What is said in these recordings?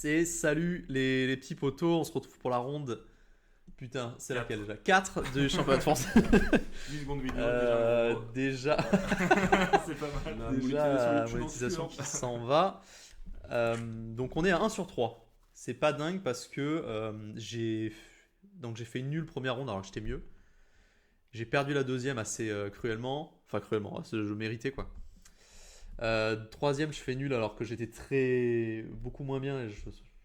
C'est salut les petits potos, on se retrouve pour la ronde. Putain, c'est Quatre. laquelle déjà 4 du championnat de France. 8 secondes vidéo, Déjà, c'est pas mal. La déjà monétisation, monétisation tu qui s'en va. Donc on est à 1 sur 3. C'est pas dingue parce que j'ai fait une nulle première ronde alors que j'étais mieux. J'ai perdu la deuxième assez cruellement. Enfin cruellement, je méritais quoi. Troisième, je fais nul alors que j'étais beaucoup moins bien.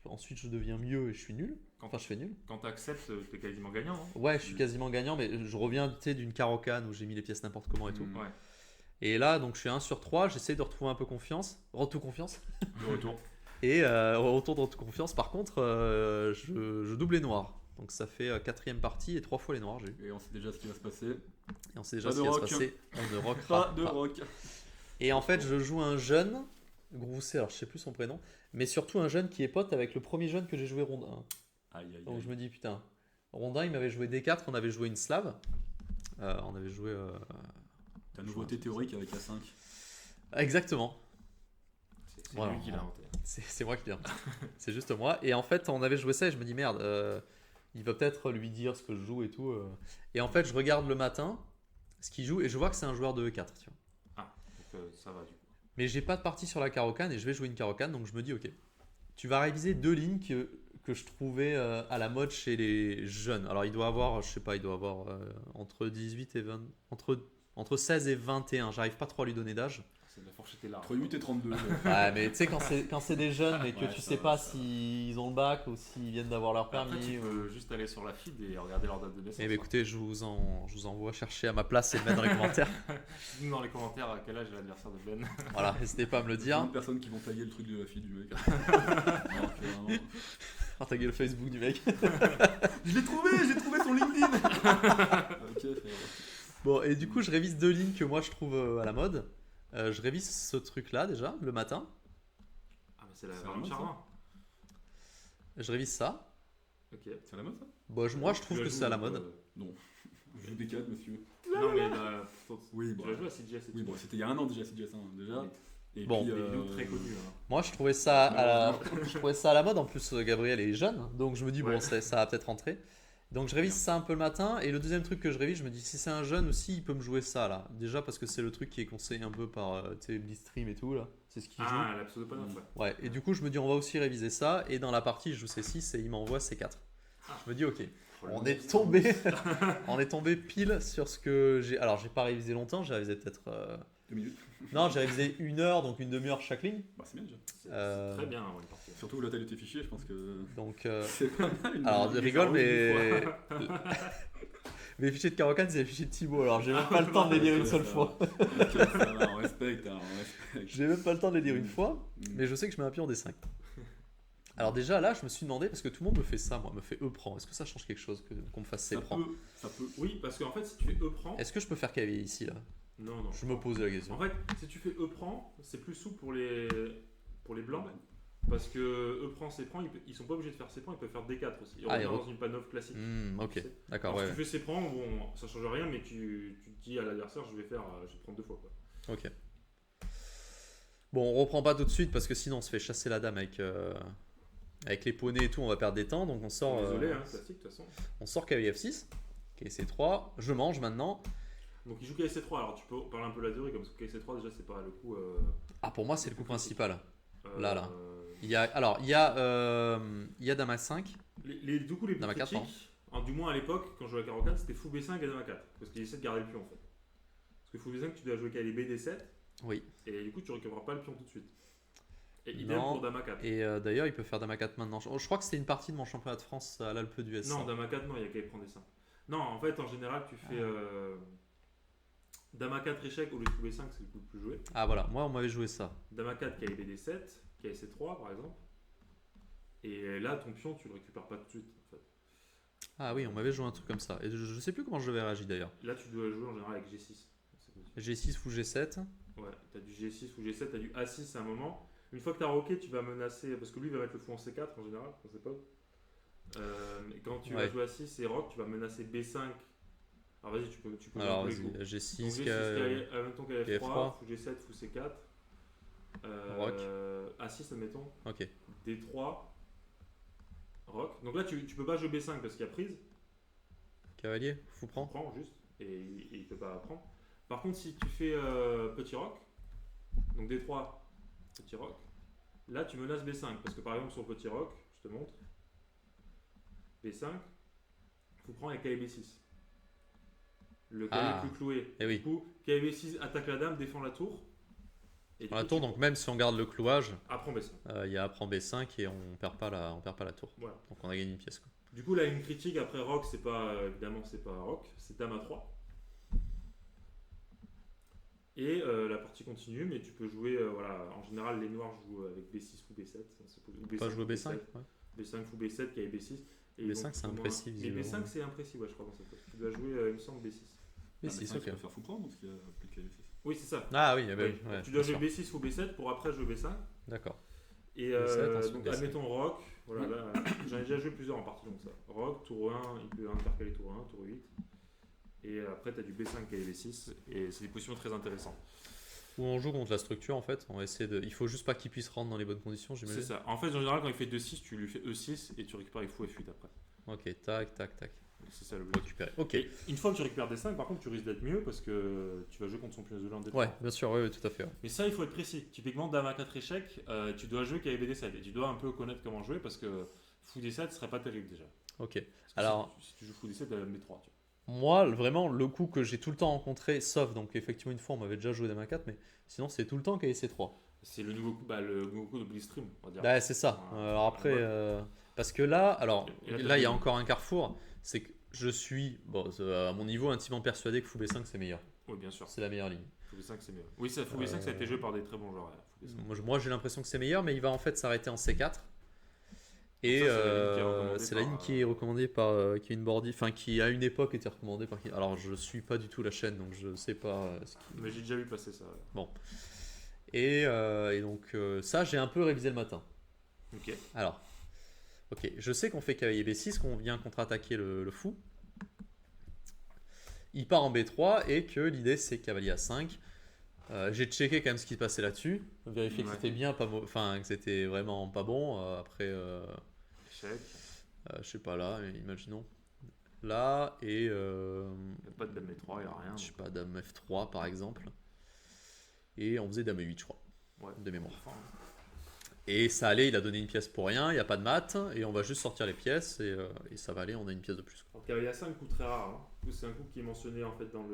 Ensuite, je deviens mieux et je suis nul. Enfin, je fais nul. Quand t'acceptes, t'es quasiment gagnant. Hein. Ouais, je suis quasiment gagnant, mais je reviens d'une carocane où j'ai mis les pièces n'importe comment et tout. Mm. Ouais. Et là, donc je suis à 1 sur 3. J'essaie de retrouver un peu confiance. Retour confiance. De retour. Et au retour de retour confiance, par contre, je double les noirs. Donc ça fait quatrième partie et 3 fois les noirs j'ai eu. Et on sait déjà ce qui va se passer. Et on sait déjà Pas ce de qui va se rock. passer. On ne rockera Pas de pas. rock. Et en fait, je joue un jeune, Grousset, alors je sais plus son prénom, mais surtout un jeune qui est pote avec le premier jeune que j'ai joué ronde 1. Aïe aïe Donc je aïe. me dis, putain, ronde 1, il m'avait joué D4, on avait joué une slave. On avait joué. Ta nouveauté théorique avec A5. Exactement, C'est Voilà. lui qui l'a inventé. c'est moi qui l'ai inventé. C'est juste moi. Et en fait, on avait joué ça et je me dis, merde, il va peut-être lui dire ce que je joue et tout. Et en fait, je regarde le matin ce qu'il joue et je vois que c'est un joueur de E4, tu vois. Donc ça va du coup. Mais j'ai pas de partie sur la carocane et je vais jouer une carocane, donc je me dis ok. Tu vas réviser 2 lignes que je trouvais à la mode chez les jeunes. Alors il doit avoir, je sais pas, il doit avoir entre 18 et 20, entre 16 et 21. J'arrive pas trop à lui donner d'âge. C'est de la fourchette est large. Entre 8 et 32. Ouais, mais tu sais quand c'est des jeunes mais que Ouais, tu ça sais va, pas ça va. s'ils ont le bac ou s'ils viennent d'avoir leur Après, permis. tu peux juste aller sur la feed et regarder leur date de naissance. Eh bien écoutez, je vous envoie chercher à ma place et le mettre dans les commentaires. Dites-nous dans les commentaires à quel âge est l'adversaire de Ben. Voilà, n'hésitez pas à me le Il y a dire. plein de personnes qui vont taguer le truc de la fille du mec. Alors que, vraiment, Partagez le Facebook du mec. j'ai trouvé son LinkedIn. Ok, frérot. Bon, et du coup, je révise 2 lignes que moi je trouve à la mode. Je révise ce truc-là déjà, le matin. Ah, mais c'est la C'est variante vraiment ça. Charmin. Je révise ça. Ok. C'est à la mode ça? Bon, moi, je trouve Tu que la c'est à la joues, mode. Non. Je joue des 4 monsieur. Non, mais Oui, tu bon. vas jouer à CGS et Oui, tout. bon, c'était il y a un an déjà, CGS1 déjà. Et Bon. puis, Des vidéos très connues. Hein. Moi, je trouvais ça je trouvais ça à la mode. En plus, Gabriel est jeune, donc je me dis bon, Ouais. ça va peut-être rentrer. Donc, je révise ça un peu le matin. Et le deuxième truc que je révise, je me dis si c'est un jeune aussi, il peut me jouer ça là. Déjà parce que c'est le truc qui est conseillé un peu par Blitzstream et tout là. C'est ce qu'il Ah, la pseudo panneau, ouais. joue. Ouais. Et du coup, je me dis on va aussi réviser ça. Et dans la partie, je joue C6 et il m'envoie C4. Ah. Je me dis ok. Oh, On le est monstre. tombé, on est tombé pile sur ce que j'ai. Alors, j'ai pas révisé longtemps. J'ai révisé peut-être. 2 minutes. Non, j'ai révisé 1 heure, donc une demi-heure chaque ligne. Bah, c'est bien déjà. C'est Euh, très bien avant une partie. Surtout la taille de tes fichiers, je pense que Donc, c'est pas mal. alors, je il rigole, fait mais mes fichiers de Caracan, c'est les fichiers de Thibaut. Alors, j'ai même pas le temps de les lire une seule fois. Ok, ça va, on respecte, hein, on respecte. J'ai même pas le temps de les lire une fois, Mm. mais je sais que je mets un pied en D5. Alors déjà là, je me suis demandé parce que tout le monde me fait ça, moi, me fait E prend. Est-ce que ça change quelque chose qu'on me fasse C prend? Ça peut. Oui, parce qu'en fait, si tu fais E prend. Est-ce que je peux faire cavalier ici là? Non, non. Je me posais la question. En fait, si tu fais E prend, c'est plus souple pour les blancs. Parce que E prend, C prend, ils sont pas obligés de faire C prend, ils peuvent faire D4 aussi. Et Ah, on est et dans une panov classique. Ok, d'accord, Alors, ouais. si tu fais C prend, bon, ça change rien, mais tu te dis à l'adversaire, je vais te prendre 2 fois. Quoi. Ok. Bon, on reprend pas tout de suite parce que sinon on se fait chasser la dame avec les poneys et tout, on va perdre des temps. Donc on sort, Désolé, hein, classique de toute façon. on sort cavalier F6, qui est C3. Je mange maintenant. Donc il joue KC3, alors tu peux parler un peu de la théorie, comme que KC3 déjà c'est pas le coup. Ah, pour moi c'est le coup principal. Là. euh, Il y a dame A5. Du coup, les plus Dame à 4, critiques, du moins à l'époque, quand je jouais à Caro 4, c'était fou B5 et Dame à 4. Parce qu'il essaie de garder le pion en fait. Parce que fou B5, tu dois jouer qu'à les BD7. Oui. Et du coup, tu récupéreras pas le pion tout de suite. Et idem Non. pour Dame à 4. Et d'ailleurs, il peut faire dame A4 maintenant. Je crois que c'était une partie de mon championnat de France à l'Alpe d'Huez. Non, Dame à 4, non, il y a qu'à y prendre des 5. Non, en fait, en général, tu fais Dame à 4 échec au lieu de fou B5, c'est le coup le plus joué. Ah voilà, moi on m'avait joué ça. Dame à 4 qui a les BD7, qui a C3 par exemple. Et là, ton pion, tu le récupères pas tout de suite en fait. Ah oui, on m'avait joué un truc comme ça. Et je sais plus comment je vais réagir d'ailleurs. Là, tu dois jouer en général avec G6. C'est possible. G6 ou G7. Ouais, t'as du G6 ou G7, t'as du A6 à un moment. Une fois que t'as roqué, tu vas menacer, parce que lui il va mettre le fou en C4 en général, quand c'est pas. Et quand tu vas Ouais. jouer A6 et rock, tu vas menacer B5. Alors vas-y, tu peux Alors jouer tous les coups. vas-y, Donc G6, G6 admettons qu'elle qu'à F3, F3. fou G7, fou C4. Rock. A6 admettons. Ok. D3, roc. Donc là, tu peux pas jouer B5 parce qu'il y a prise. Cavalier, fou Tu prend. prends juste et il peut pas prendre. Par contre, si tu fais petit roc, donc D3, petit roc, là tu menaces B5 parce que par exemple sur petit roc, je te montre, B5, fou prend et cavalier B6. Le cavalier plus cloué. Eh oui. Du coup, cavalier B6 attaque la dame, défend la tour. Et Dans la du coup, tour, donc même si on garde le clouage, apprends B5. il y a prend B5 et on perd pas la tour. Voilà. Donc on a gagné une pièce. Quoi. Du coup, là, une critique après roc, c'est pas évidemment, c'est pas roc, c'est dame à 3. Et la partie continue, mais tu peux jouer, voilà, en général, les noirs jouent avec B6 ou B7. Ou B5 Pas jouer ou B5 ouais. B5 ou B7 qui est B6. Et B5 donc, c'est comment- imprécis Mais visiblement. B5 c'est imprécis, ouais, je crois, dans cette pose. Tu dois jouer, il me semble, B6. B6, ça, il ok. faut faire fou prendre parce qu'il y a plus de cavalier 6. Oui, c'est ça. Ah oui, eh ben Oui. oui, ouais, Tu dois bien jouer sûr. B6 ou B7 pour après jouer B5. D'accord. Et B7, ensuite donc, B5. admettons roc. Voilà, là, j'en ai déjà joué plusieurs en partie, donc ça. Roc, tour 1, il peut intercaler tour 1, tour 8. Et après, tu as du B5 et B6. Et c'est des positions très intéressantes. Où on joue contre la structure en fait, on va essayer de. Il faut juste pas qu'il puisse rentrer dans les bonnes conditions, j'imagine. C'est ça. En fait, en général, quand il fait 2-6, tu lui fais E6 et tu récupères fou F8 après. Ok, tac, tac, tac. C'est ça le but. Récupérer. Ok. Et une fois que tu récupères des 5, par contre, tu risques d'être mieux parce que tu vas jouer contre son pion de D3. Ouais, bien sûr, ouais, tout à fait. Ouais. Mais ça, il faut être précis. Typiquement, dame à 4 échecs, tu dois jouer KV D7 et tu dois un peu connaître comment jouer parce que fou D7 serait pas terrible déjà. Ok. Parce que Alors- si tu joues fou D7, dame D3. Tu vois. Moi, vraiment, le coup que j'ai tout le temps rencontré, sauf donc effectivement une fois on m'avait déjà joué Dame à 4, mais sinon c'est tout le temps KC3. C'est le nouveau coup, le nouveau coup de Blitzstream, on va dire. Ouais, c'est ça. Ouais. Alors après, Ouais. parce que là, alors Et là, là il y a t'as- encore un carrefour, c'est que je suis, bon, à mon niveau, intimement persuadé que Fou B5 c'est meilleur. Oui, bien sûr. C'est la meilleure ligne. Fou B5, c'est mieux. Oui, ça, fou B5, ça a été joué par des très bons joueurs. Ouais, fou B5. Moi j'ai l'impression que c'est meilleur, mais il va en fait s'arrêter en C4. Et Ça, c'est la ligne qui est recommandée c'est la par, ligne qui est recommandée par Kevin Bordy, enfin qui à une époque était recommandée par. Alors je suis pas du tout la chaîne, donc je sais pas ce qui. Mais j'ai déjà vu passer ça. Ouais. Et donc ça j'ai un peu révisé le matin. Ok. Alors, ok, je sais qu'on fait cavalier B6, qu'on vient contre-attaquer le fou. Il part en B3 et que l'idée c'est cavalier A5. J'ai checké quand même ce qui se passait là-dessus, vérifier que Ouais. c'était bien, pas enfin que c'était vraiment pas bon. Après, Échec. je sais pas là, imaginons là et Il n'y a pas de dame D3, il n'y a rien. je sais donc. pas dame F3 par exemple. Et on faisait dame E8 je crois, Ouais. de mémoire. Enfin, Et ça allait, il a donné une pièce pour rien, il n'y a pas de maths, et on va juste sortir les pièces, et ça va aller, on a une pièce de plus. alors, cavalier A5, coup très rare. Hein. C'est un coup qui est mentionné en fait dans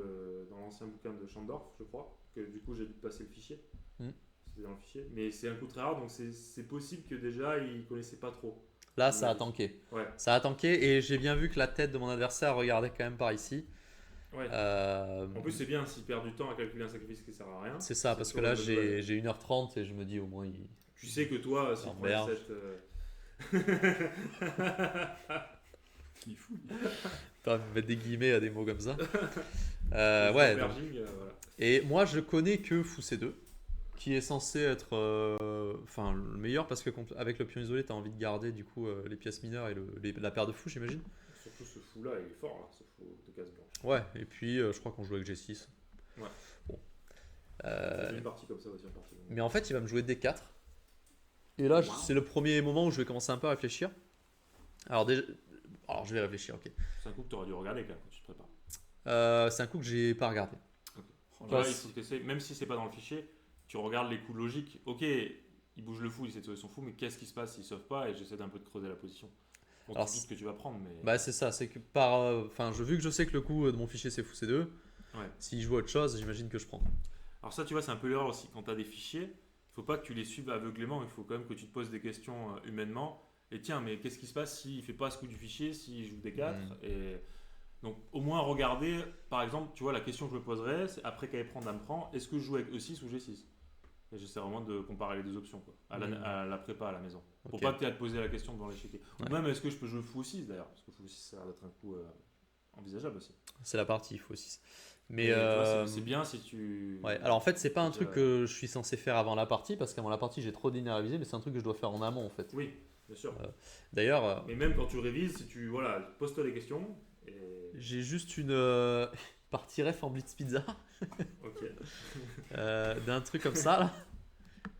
l'ancien bouquin de Schandorf, je crois. Que du coup j'ai dû passer le fichier. Mm. C'était dans le fichier. Mais c'est un coup très rare, donc c'est possible que déjà il connaissait pas trop. Là, ça a tanké. Ouais. Ça a tanké, et j'ai bien vu que la tête de mon adversaire regardait quand même par ici. Ouais. En plus c'est bien s'il perd du temps à calculer un sacrifice qui sert à rien. C'est ça, parce que sur là, une bonne valeur. j'ai 1h30, et je me dis au moins, il Tu sais que toi, si tu prends Merde. cette. Il est fou. lui. va me mettre des guillemets à des mots comme ça. ouais. Ouais, donc- Voilà. et moi, je connais que Fou C2, qui est censé être enfin, le meilleur, parce que avec le pion isolé, tu as envie de garder du coup les pièces mineures et la paire de fous, j'imagine. Surtout ce fou là, il est fort là, ce fou de case blanche. Ouais, et puis je crois qu'on joue avec G6. Ouais. Bon. J'ai une partie comme ça aussi en partie. Mais en fait, il va me jouer D4. Et là, Wow. c'est le premier moment où je vais commencer un peu à réfléchir. Alors, déjà, alors je vais réfléchir, ok. C'est un coup que tu aurais dû regarder quand même quand tu te prépares. C'est un coup que j'ai pas regardé. Oh là Là, là. il faut que c'est- même si c'est pas dans le fichier, tu regardes les coups logiques. Ok, il bouge le fou, il essaie de sauver son fou, mais qu'est-ce qui se passe s'il sauve pas? Et j'essaie d'un peu de creuser la position. Bon, Alors, tu doutes ce que tu vas prendre, mais. Bah, c'est ça, c'est que par. Enfin, vu que je sais que le coup de mon fichier c'est Fou C2, Ouais. s'il joue autre chose, j'imagine que je prends. Alors ça, tu vois, c'est un peu l'erreur aussi. Quand tu as des fichiers, il faut pas que tu les suives aveuglément. Il faut quand même que tu te poses des questions humainement. Et tiens, mais qu'est-ce qui se passe s'il fait pas ce coup du fichier, s'il joue des 4 Et donc, au moins regarder, par exemple, tu vois, la question que je me poserais, c'est après qu'elle prend, dame prend, est-ce que je joue avec E6 ou G6? Et j'essaie vraiment de comparer les deux options, quoi, à la prépa à la maison. Pour Ok. pas que tu aies à te poser la question devant l'échiquier. Ouais. Ou même, est-ce que je peux jouer fou 6 d'ailleurs? Parce que fou 6, ça a l'air d'être un coup envisageable aussi. C'est la partie, il faut aussi. Mais. Et, tu vois, c'est bien si tu. Ouais, alors en fait, c'est pas un Tu truc as- que je suis censé faire avant la partie, parce qu'avant la partie, j'ai trop d'inné à réviser, mais c'est un truc que je dois faire en amont en fait. Oui, bien sûr. D'ailleurs, Mais même quand tu révises, si tu. Voilà, pose-toi des questions. Et... j'ai juste une partie ref en Blitz Pizza Ok. d'un truc comme ça là.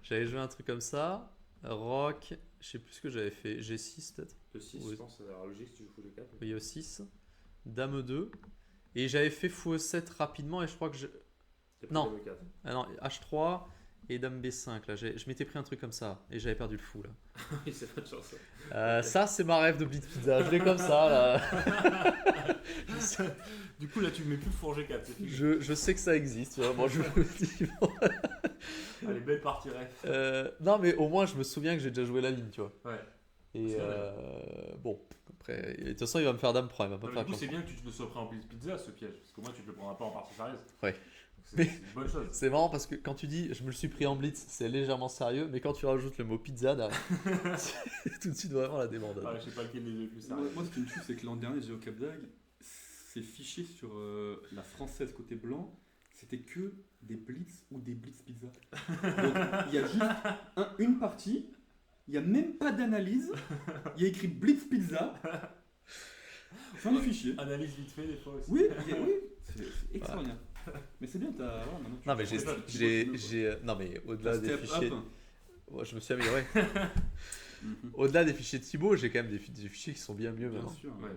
J'avais joué un truc comme ça. Rock, Je sais plus ce que j'avais fait. G6 peut-être. E6, Oui. je pense, ça a l'air logique si tu joues fou G4. Oui, E6. Dame 2. Et j'avais fait fou E7 rapidement et je crois que je... T'as pris Non. Dame E4. Ah non, H3 et Dame B5 là. Je m'étais pris un truc comme ça et j'avais perdu le fou là. Oui, c'est pas de chance. Ça c'est ma rêve de Blitz Pizza. Je l'ai comme ça là. Du coup, là, tu mets plus four G4. C'est fini. Je sais que ça existe. Tu vois. Moi je vous le dis. Allez, belle partie ref. Non mais au moins je me souviens que j'ai déjà joué la ligne, tu vois. Ouais. Et C'est vrai. bon, après, de toute façon il va me faire Dame 3, il va pas Non, me mais faire du coup, pion. c'est bien que tu te le sois pris en pizza, ce piège. Parce qu'au moins, tu te le prendras pas en partie sérieuse. Ouais. Donc, Mais- c'est une bonne chose. C'est marrant parce que quand tu dis je me le suis pris en blitz, c'est légèrement sérieux, mais quand tu rajoutes le mot pizza derrière, c'est tout de suite vraiment la débandade. Ah, je sais pas lequel des deux est plus Moi, sérieux. moi, ce qui me tue, c'est que l'an dernier, j'ai au Cap d'Agde, c'est fiché sur la française côté blanc, c'était que des blitz ou des blitz pizza. Donc, il y a juste une partie, il n'y a même pas d'analyse, il y a écrit blitz pizza. Fin du fichier. Analyse vite fait, des fois aussi. Oui, oui, c'est extraordinaire. Mais c'est bien, voilà, maintenant tu Non mais tu vois, non mais au-delà des step fichiers, up. ouais, je me suis amélioré. Mhm. Au-delà des fichiers de Thibaut, j'ai quand même des fichiers qui sont bien mieux Bien maintenant. sûr. Ouais.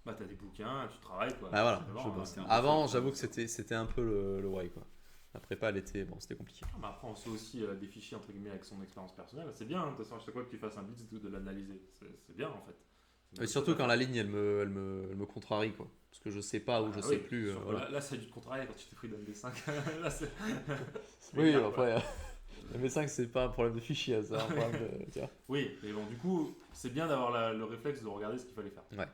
Bah, t'as des bouquins, tu travailles quoi. Ah voilà, C'est je bon, bosse. c'est un peu Avant, ça. j'avoue que c'était un peu le why quoi. La prépa, elle était bon, c'était compliqué. Mais après, on sait aussi des fichiers entre guillemets avec son expérience personnelle. C'est bien, hein, de toute façon, à chaque fois que tu fasses un blitz, de l'analyser. C'est bien en fait. C'est une Et bonne surtout chose à quand faire. la ligne elle me contrarie quoi, parce que je sais pas ou je Ah sais oui, plus. sur- Voilà. Là, ça a dû te contrarier quand tu t'es pris dans D5. Là, c'est. Oui, grave, après, le M5 c'est pas un problème de fichier, c'est un problème de. Tu vois. Oui, mais bon, du coup, c'est bien d'avoir le réflexe de regarder ce qu'il fallait faire.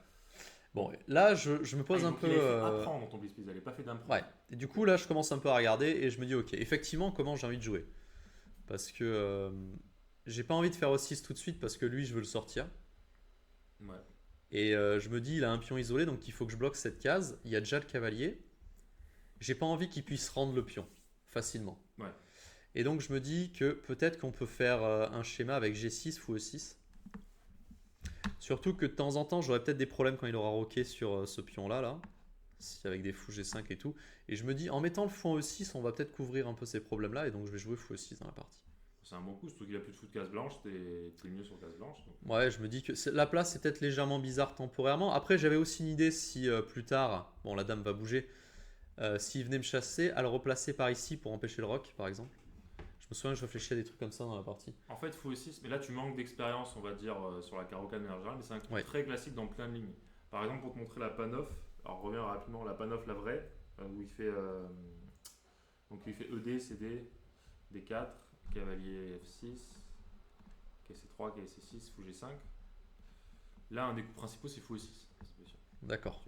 Bon, là je me pose un donc, peu. il avait fait apprendre dans ton blitz, il n'avait pas fait d'impro. Ouais. Et du coup là je commence un peu à regarder et je me dis ok, effectivement comment j'ai envie de jouer. Parce que j'ai pas envie de faire O6 tout de suite parce que lui je veux le sortir. Ouais. Et je me dis il a un pion isolé donc il faut que je bloque cette case. Il y a déjà le cavalier. J'ai pas envie qu'il puisse rendre le pion facilement. Ouais. Et donc je me dis que peut-être qu'on peut faire un schéma avec G6 fou E6. Surtout que de temps en temps j'aurai peut-être des problèmes quand il aura roqué sur ce pion là. Avec des fous G5 et tout. Et je me dis en mettant le fou en E6 on va peut-être couvrir un peu ces problèmes là et donc je vais jouer fou E6 dans la partie. C'est un bon coup, surtout qu'il a plus de fou de case blanche, t'es mieux sur case blanche. Donc. Ouais, je me dis que la place est peut-être légèrement bizarre temporairement. Après, j'avais aussi une idée si plus tard, bon, la dame va bouger, s'il venait me chasser, à le replacer par ici pour empêcher le rock, par exemple. Je me souviens que je réfléchissais à des trucs comme ça dans la partie. En fait, fou E6, mais là tu manques d'expérience, on va dire, sur la carocane de manière générale, mais c'est un coup Ouais. très classique dans plein de lignes. Par exemple, pour te montrer la panoff, alors reviens rapidement, la panoff, la vraie, où il fait, donc il fait ED, CD, D4, cavalier F6, KC3, KC6, fou G5. Là, un des coups principaux, c'est fou E6. cette position. D'accord.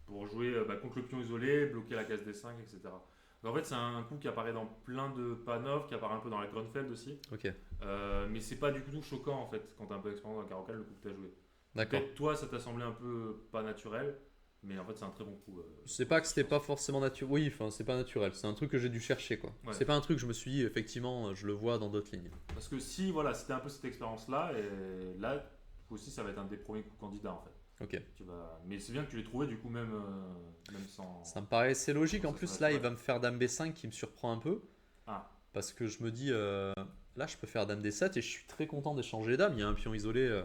Pour jouer contre le pion isolé, bloquer la case D5, etc. Donc, en fait, c'est un coup qui apparaît dans plein de panoff, qui apparaît un peu dans la Grunfeld aussi. Ok. Mais c'est pas du tout choquant en fait quand t'as un peu d'expérience dans la carocale le coup que t'as joué. D'accord. Peut-être toi ça t'a semblé un peu pas naturel, mais en fait c'est un très bon coup. Je sais pas que c'était pas forcément naturel. Oui, enfin, c'est pas naturel. C'est un truc que j'ai dû chercher, quoi. Ouais. C'est pas un truc que je me suis dit, effectivement, je le vois dans d'autres lignes. Parce que si voilà c'était un peu cette expérience là, et là aussi ça va être un des premiers coups candidats en fait. Ok. Mais c'est bien que tu l'aies trouvé du coup même sans. Ça me paraît assez logique. En Ça plus, serait là, il ouais. va me faire dame B5 qui me surprend un peu. Ah. Parce que je me dis, là, je peux faire dame D7 et je suis très content d'échanger les dames. Il y a un pion isolé.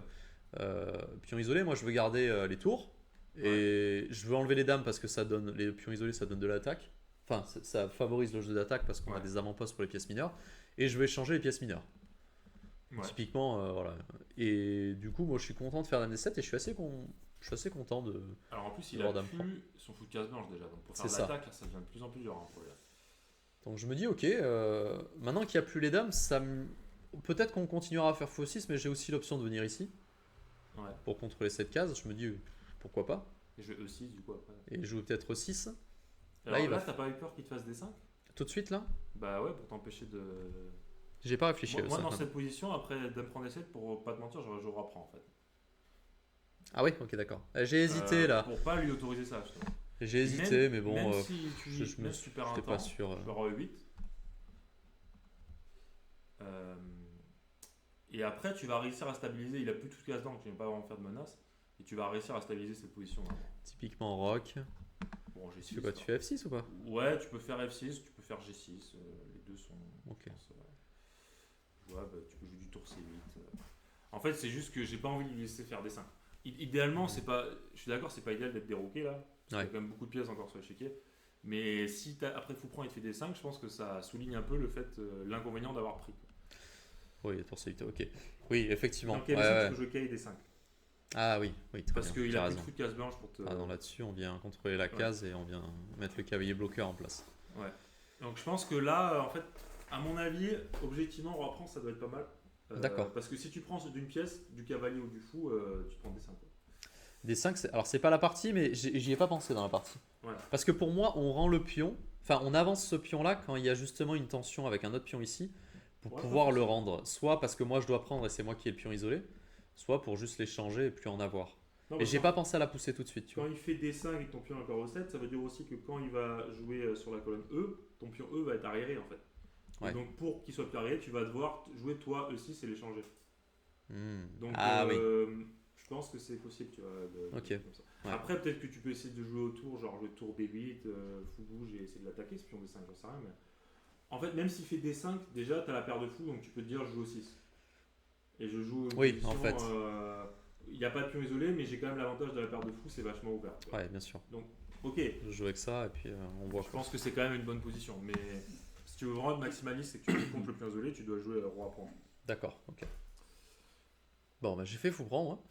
Moi, je veux garder les tours. Et je veux enlever les dames parce que ça donne les pions isolés, ça donne de l'attaque. Enfin, ça favorise le jeu d'attaque parce qu'on a Ouais. des avant-postes pour les pièces mineures. Et je veux échanger les pièces mineures. Ouais. Typiquement, voilà. Et du coup, moi, je suis content de faire dame D7 et je suis assez content de. Alors en plus il Avoir a dame plus son coup de case blanche déjà, donc pour faire C'est de ça. l'attaque ça devient de plus en plus dur hein, pour lui. Donc je me dis, ok, maintenant qu'il n'y a plus les dames, peut-être qu'on continuera à faire faux 6, mais j'ai aussi l'option de venir ici Ouais. pour contrôler cette case. Je me dis, pourquoi pas. Et je vais E6 du coup après. Et je joue peut-être 6. Alors il là, va- t'as pas eu peur qu'il te fasse D5? Tout de suite là. Bah ouais, pour t'empêcher de. J'ai pas réfléchi Moi, à moi, ça. dans cette position, après dame prendre D7, pour pas te mentir, je reprends en fait. Ah oui, ok, d'accord. J'ai hésité là. Pour pas lui autoriser ça, justement. J'ai hésité, mais bon, Même si tu je même si tu perds un j'étais temps, pas sûr. tu peux avoir E8. Et après, tu vas réussir à stabiliser. Il a plus toute case donc tu ne vas pas vraiment faire de menace. Et tu vas réussir à stabiliser cette position. Typiquement rock. Bon, G6. Tu fais quoi? Tu fais F6 ou pas? Ouais, tu peux faire F6, tu peux faire G6. Les deux sont. Ok. je pense, jouables. Tu peux jouer du tour C8. En fait, c'est juste que j'ai pas envie de lui laisser faire des 5. Idéalement, c'est pas. Je suis d'accord, c'est pas idéal d'être déroqué là. Parce qu'il y a quand même beaucoup de pièces encore sur l'échiquier. Mais si après fou prend, il te fait des 5, je pense que ça souligne un peu le fait, l'inconvénient d'avoir pris. Oui, tour C8, ok. Oui, effectivement. Donc, il y a des 5, tu peux jouer caille des 5. Ah oui, très Parce bien, qu'il tu as a plus de raison. trucs casse blanche pour te. Ah non, là-dessus, on vient contrôler la case et on vient mettre le cavalier bloqueur en place. Ouais. Donc je pense que là, en fait, à mon avis, objectivement, roi prend, ça doit être pas mal. D'accord. Parce que si tu prends d'une pièce, du cavalier ou du fou, tu prends des 5. Des 5, alors c'est pas la partie, mais j'y ai pas pensé dans la partie. Voilà. Parce que pour moi, on rend le pion, enfin on avance ce pion-là quand il y a justement une tension avec un autre pion ici, pour pouvoir le rendre. Soit parce que moi je dois prendre et c'est moi qui ai le pion isolé, soit pour juste l'échanger et plus en avoir. Non, Et j'ai pas pensé à la pousser tout de suite. Tu quand vois. il fait D5 et que ton pion est encore au 7, ça veut dire aussi que quand il va jouer sur la colonne E, ton pion E va être arriéré en fait. Ouais. Et donc pour qu'il soit plus arriéré, tu vas devoir jouer toi E6 et l'échanger. Donc Oui. je pense que c'est possible, tu vois. Ok. Comme ça. Ouais. Après, peut-être que tu peux essayer de jouer au tour, genre jouer tour D8, fou bouge et essayer de l'attaquer, ce pion D5, j'en sais rien. Mais... En fait, même s'il fait D5, déjà tu as la paire de fou, donc tu peux te dire je joue au 6. Et je joue une Oui, position, en fait. il n'y a pas de pion isolé, mais j'ai quand même l'avantage de la paire de fou, c'est vachement ouvert. Tu vois. Ouais, bien sûr. Donc, ok, Je joue avec ça et puis on voit. je pense que c'est quand même une bonne position. Mais si tu veux vraiment être maximaliste et que tu joues contre le pion isolé, tu dois jouer roi à prendre. D'accord, ok. Bon, bah j'ai fait fou prend, moi.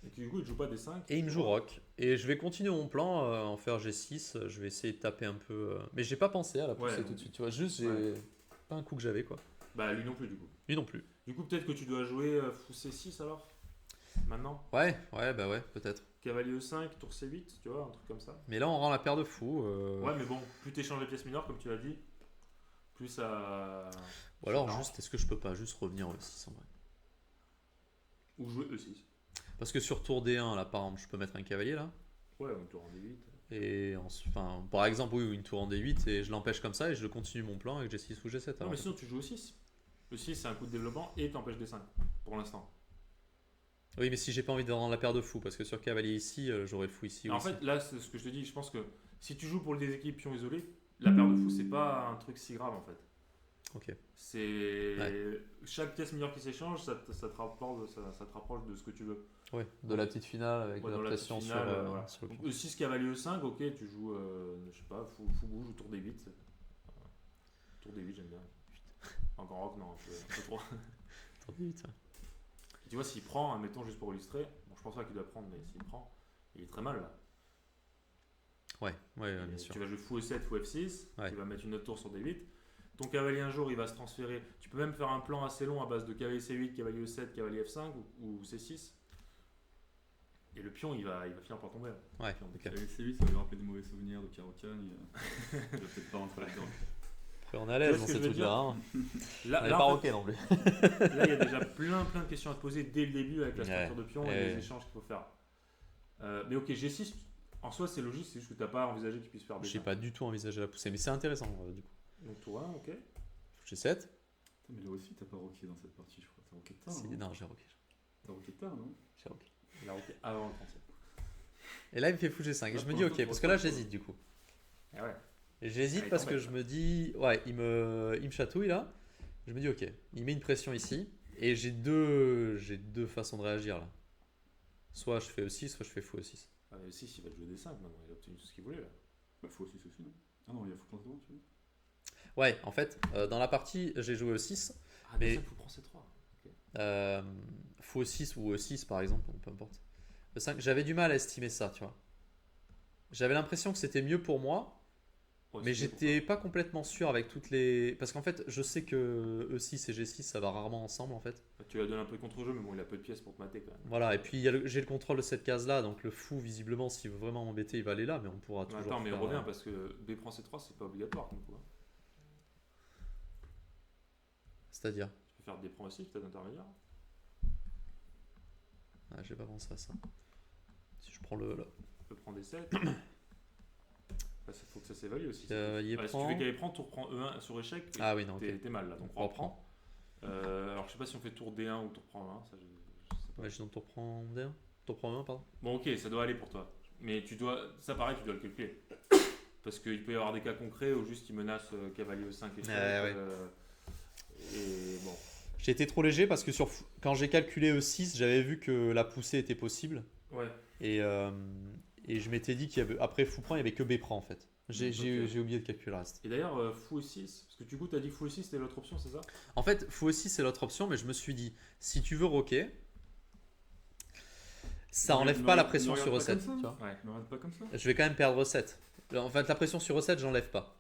Et du coup, il ne joue pas des 5. Et il me joue rock. Et je vais continuer mon plan, en faire G6. Je vais essayer de taper un peu. Mais j'ai pas pensé à la pousser Ouais. tout de suite. Tu vois, juste, j'ai pas un coup que j'avais quoi. Bah, lui non plus, du coup. Lui non plus. Du coup, peut-être que tu dois jouer fou C6 alors. Maintenant. Ouais, bah ouais, peut-être. Cavalier E5, tour C8, tu vois, un truc comme ça. Mais là, on rend la paire de fous. Ouais, mais bon, plus tu échanges les pièces mineures, comme tu l'as dit, plus ça. Ou alors, ça juste, est-ce que je peux pas juste revenir au 6 en vrai? Ou jouer E6. Parce que sur tour D1, là, par exemple, je peux mettre un cavalier là. Ouais, un tour en D8. Et enfin, par exemple, oui, une tour en D8 et je l'empêche comme ça et je continue mon plan avec G6 ou G7. Non, alors. mais sinon, tu joues E6. E6, c'est un coup de développement et t'empêches des 5 pour l'instant. Oui, mais si j'ai pas envie de rendre la paire de fous, parce que sur cavalier ici, j'aurai le fou ici En aussi. fait, là, c'est ce que je te dis. Je pense que si tu joues pour le déséquilibre pion isolé, la paire de fou, c'est pas un truc si grave en fait. Ok. C'est chaque pièce mineure qui s'échange, ça te rapproche de ce que tu veux. Ouais, de la petite finale avec Ouais, de dans la la pression petite sur, finale, voilà. sur le Donc, pion. E6 cavalier E5, ok, tu joues, je sais pas, fou bouge ou tour D8. Tour D8, j'aime bien. Encore rock, non, un peu trop. Tour D8, ouais. Tu vois, s'il prend, admettons juste pour illustrer, bon, je pense pas qu'il doit prendre, mais s'il prend, il est très mal là. Ouais, Et bien sûr. tu vas jouer fou E7, fou F6, Ouais. tu vas mettre une autre tour sur D8. Ton cavalier un jour, il va se transférer. Tu peux même faire un plan assez long à base de cavalier C8, cavalier E7, cavalier F5 ou C6. Et le pion, il va finir par tomber. Là. Ouais, Pion. ok. Cavalier C8, ça va lui rappeler des mauvais souvenirs de Caro-Cagne. Je vais peut-être pas rentrer là-dedans. Après, on est à l'aise Tu vois dans ce que ces je veux trucs-là. Hein. Là, On est là, pas en roqué non plus. fait, là, il y a déjà plein de questions à te poser dès le début avec la structure de pion et Ouais. les échanges qu'il faut faire. Mais ok, G6, en soi, c'est logique, c'est juste que tu n'as pas envisagé qu'il puisse faire des J'ai pas du tout envisagé la pousser, mais c'est intéressant du coup. Donc toi, ok. G7. Putain, mais là aussi, t'as pas rocké dans cette partie, je crois. T'as rocké tard. Si, Non, non, j'ai roqué. T'as rocké tard, non? J'ai roqué. Il a rocké avant le 30e. Et là, il me fait fou G5. Et Là, je me pour dis le ok, coup, parce pour que le là, coup, j'hésite du coup. Ah ouais. Et j'hésite Ah, il parce que t'embête, je là. me dis, ouais, il me chatouille là. Je me dis ok, il met une pression ici. Et j'ai deux façons de réagir là. Soit je fais E6, soit je fais fou E6. Ah, mais si, il va te jouer des 5 maintenant, il a obtenu tout ce qu'il voulait là. Bah, faut aussi, non? Ah non, il y a faut prendre devant, tu veux? Ouais, en fait, dans la partie, j'ai joué E6. Ah, Mais- mais ça, il faut prendre ces 3. Fou E6 ou E6 par exemple, peu importe. E5, j'avais du mal à estimer ça, tu vois. J'avais l'impression que c'était mieux pour moi, Ouais, mais c'est j'étais pas complètement sûr avec toutes les. Parce qu'en fait, je sais que E6 et G6 ça va rarement ensemble en fait. pourquoi. Tu lui as donné un peu de contre-jeu, mais bon, il a peu de pièces pour te mater quand même. Voilà, et puis j'ai le contrôle de cette case là, donc le fou, visiblement, s'il veut vraiment m'embêter, il va aller là, mais on pourra Mais toujours. attends, mais faire, reviens parce que B prend C3, c'est pas obligatoire comme coup. Hein. C'est-à-dire. Tu peux faire D prend aussi, peut-être intermédiaire. Ah, j'ai pas pensé à ça. Si je prends le. Là. Tu peux prendre D7. Il faut que ça s'évalue aussi. Cavalier Si tu prend. fais cavalier prend, tour prend E1 sur échec, Ah oui, non, ok. t'es mal là, donc On roi prend. Alors je sais pas si on fait tour D1 ou tour prend 1, ça je sais pas. Imaginons tour prend D1. Tour prend 1, pardon. Bon ok, ça doit aller pour toi. Mais tu dois, ça pareil, tu dois le calculer. Parce qu'il peut y avoir des cas concrets où juste il menace cavalier E5 échec. Ouais. Et bon. J'ai été trop léger parce que quand j'ai calculé E6, j'avais vu que la poussée était possible. Ouais. Et, euh, et je m'étais dit qu'après fou prend, il n'y avait que B prend en fait. J'ai oublié de calculer le reste. Et d'ailleurs, fou E6, parce que du coup, tu as dit fou E6, c'était l'autre option, c'est ça? En fait, fou E6 c'est l'autre option, mais je me suis dit, si tu veux rocker, ça enlève pas la pression sur E7. Tu vois. Ouais. Ne regarde pas comme ça. Je vais quand même perdre E7. En fait, la pression sur E7, j'enlève pas.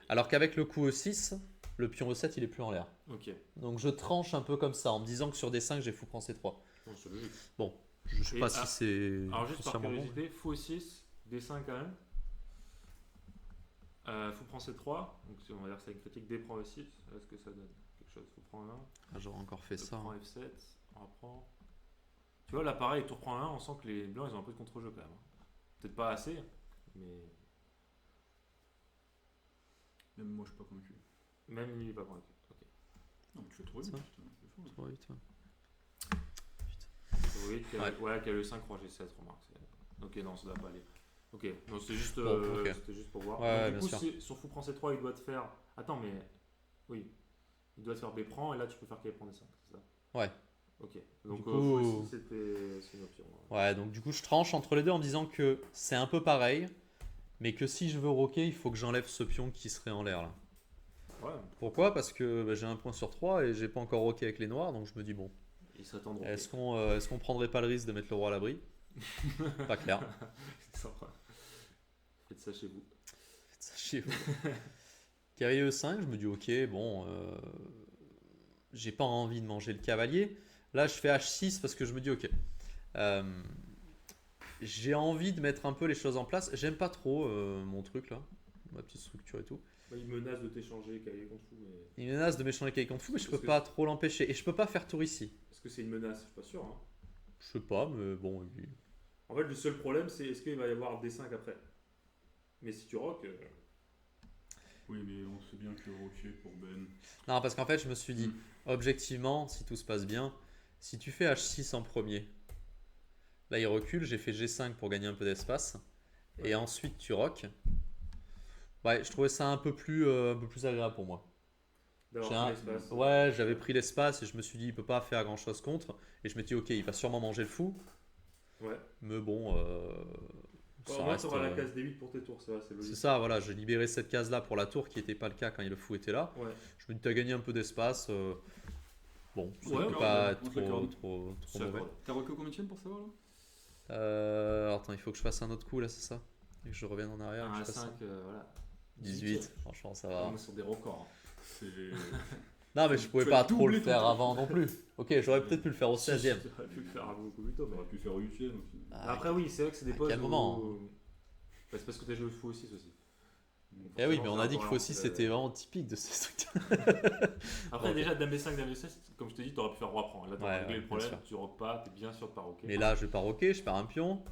Alors qu'avec le coup E6, le pion E7, il est plus en l'air. Ok. Donc je tranche un peu comme ça, en me disant que sur D5, j'ai fou prend C3. Bon, c'est logique. Bon, je sais Et pas si c'est Alors, juste par foncièrement bon. curiosité, fou E6, D5 quand même. Fou prend C3, donc on va dire que c'est une critique, D prend E6. Est-ce que ça donne quelque chose? Fou prend 1, Ah, j'aurais encore fait ça. prend F7, on reprend. Tu vois, là pareil, tour prend 1, on sent que les blancs ils ont un peu de contre-jeu quand même. Peut-être pas assez, mais Même moi, je suis pas convaincu. même lui il est pas convaincu. Ok. Non, mais tu fais trop vite. Ça. putain, c'est fou. Trop vite, ouais. Oui, Ouais. qu'il y a le 5 roi G7, remarque. Ok, non, ça doit pas aller. Ok, non, c'était juste, Bon, ok. c'était juste pour voir. Ouais, Donc, bien du coup, sûr. sur fou prend C3, il doit te faire. Attends, mais. Oui. Il doit te faire B prend, et là tu peux faire qu'il prend D5, c'est ça? Ouais. Ok. Donc, Du fou coup- aussi, c'est une option. Ouais, donc du coup, je tranche entre les deux en me disant que c'est un peu pareil, mais que si je veux rocker, il faut que j'enlève ce pion qui serait en l'air là. Ouais, Pourquoi? Parce que j'ai un point sur 3 et j'ai pas encore rocké avec les noirs, donc je me dis bon, il serait temps de est-ce qu'on prendrait pas le risque de mettre le roi à l'abri? Pas clair. C'est sympa. Faites ça chez vous. Faites ça chez vous. Cavalier E5, je me dis ok, bon, j'ai pas envie de manger le cavalier. Là, je fais H6 parce que je me dis ok. J'ai envie de mettre un peu les choses en place. J'aime pas trop mon truc là, ma petite structure et tout. Il menace de t'échanger cavalier contre fou, mais. Il menace de m'échanger avec contre fou, mais je peux Parce que- pas trop l'empêcher. Et je peux pas faire tour ici. Est-ce que c'est une menace? Je suis pas sûr. Hein. Je sais pas, mais bon. En fait, le seul problème, c'est est-ce qu'il va y avoir D5 après? Mais si tu rock, Oui, mais on sait bien que rocker pour Ben. Non, parce qu'en fait, je me suis dit, objectivement, si tout se passe bien, si tu fais H6 en premier, là il recule, j'ai fait G5 pour gagner un peu d'espace, et ensuite tu rock. Ouais, je trouvais ça un peu plus agréable pour moi. d'avoir pris l'espace. Ouais, j'avais pris l'espace et je me suis dit, il peut pas faire grand chose contre. Et je me suis dit, ok, il va sûrement manger le fou, Ouais. mais bon, Bon, ça au moins, reste, tu auras la case D8 pour tes tours, ça va, c'est c'est logique. ça, voilà, j'ai libéré cette case-là pour la tour qui n'était pas le cas quand le fou était là. Ouais. Je me dis, tu as gagné un peu d'espace. Bon, ça Ouais, peut on pas on être s'accorde. trop Ça mauvais. va. T'as rocké au combien pour savoir là? Alors, attends, il faut que je fasse un autre coup là, c'est ça? Et que je revienne en arrière. Un que je fasse A5, ça. voilà. 18, franchement, ça va. On est sur des records. C'est. Non, mais je pouvais Tu pas as trop doublé le ton faire truc. avant non plus. Ok, j'aurais peut-être pu le faire au 16ème. Tu aurais pu le faire beaucoup plus tôt. On Mais... aurait pu faire au 8ème aussi. Ah, Après, oui, c'est vrai que c'est des à postes. quel moment Bah, c'est parce que tu as joué au fou aussi. Eh oui, mais on a dit que Forcément, Fossi c'est- c'était vraiment typique de ces trucs. Après, Ok. déjà, Dame B5, Dame B6, comme je te dis, tu aurais pu faire roi prend. Là, tu Ouais, aurais réglé ouais, le problème, bien sûr. tu rock pas, tu es bien sûr de pas rocker. Mais là, je vais pas rocker, je perds un pion.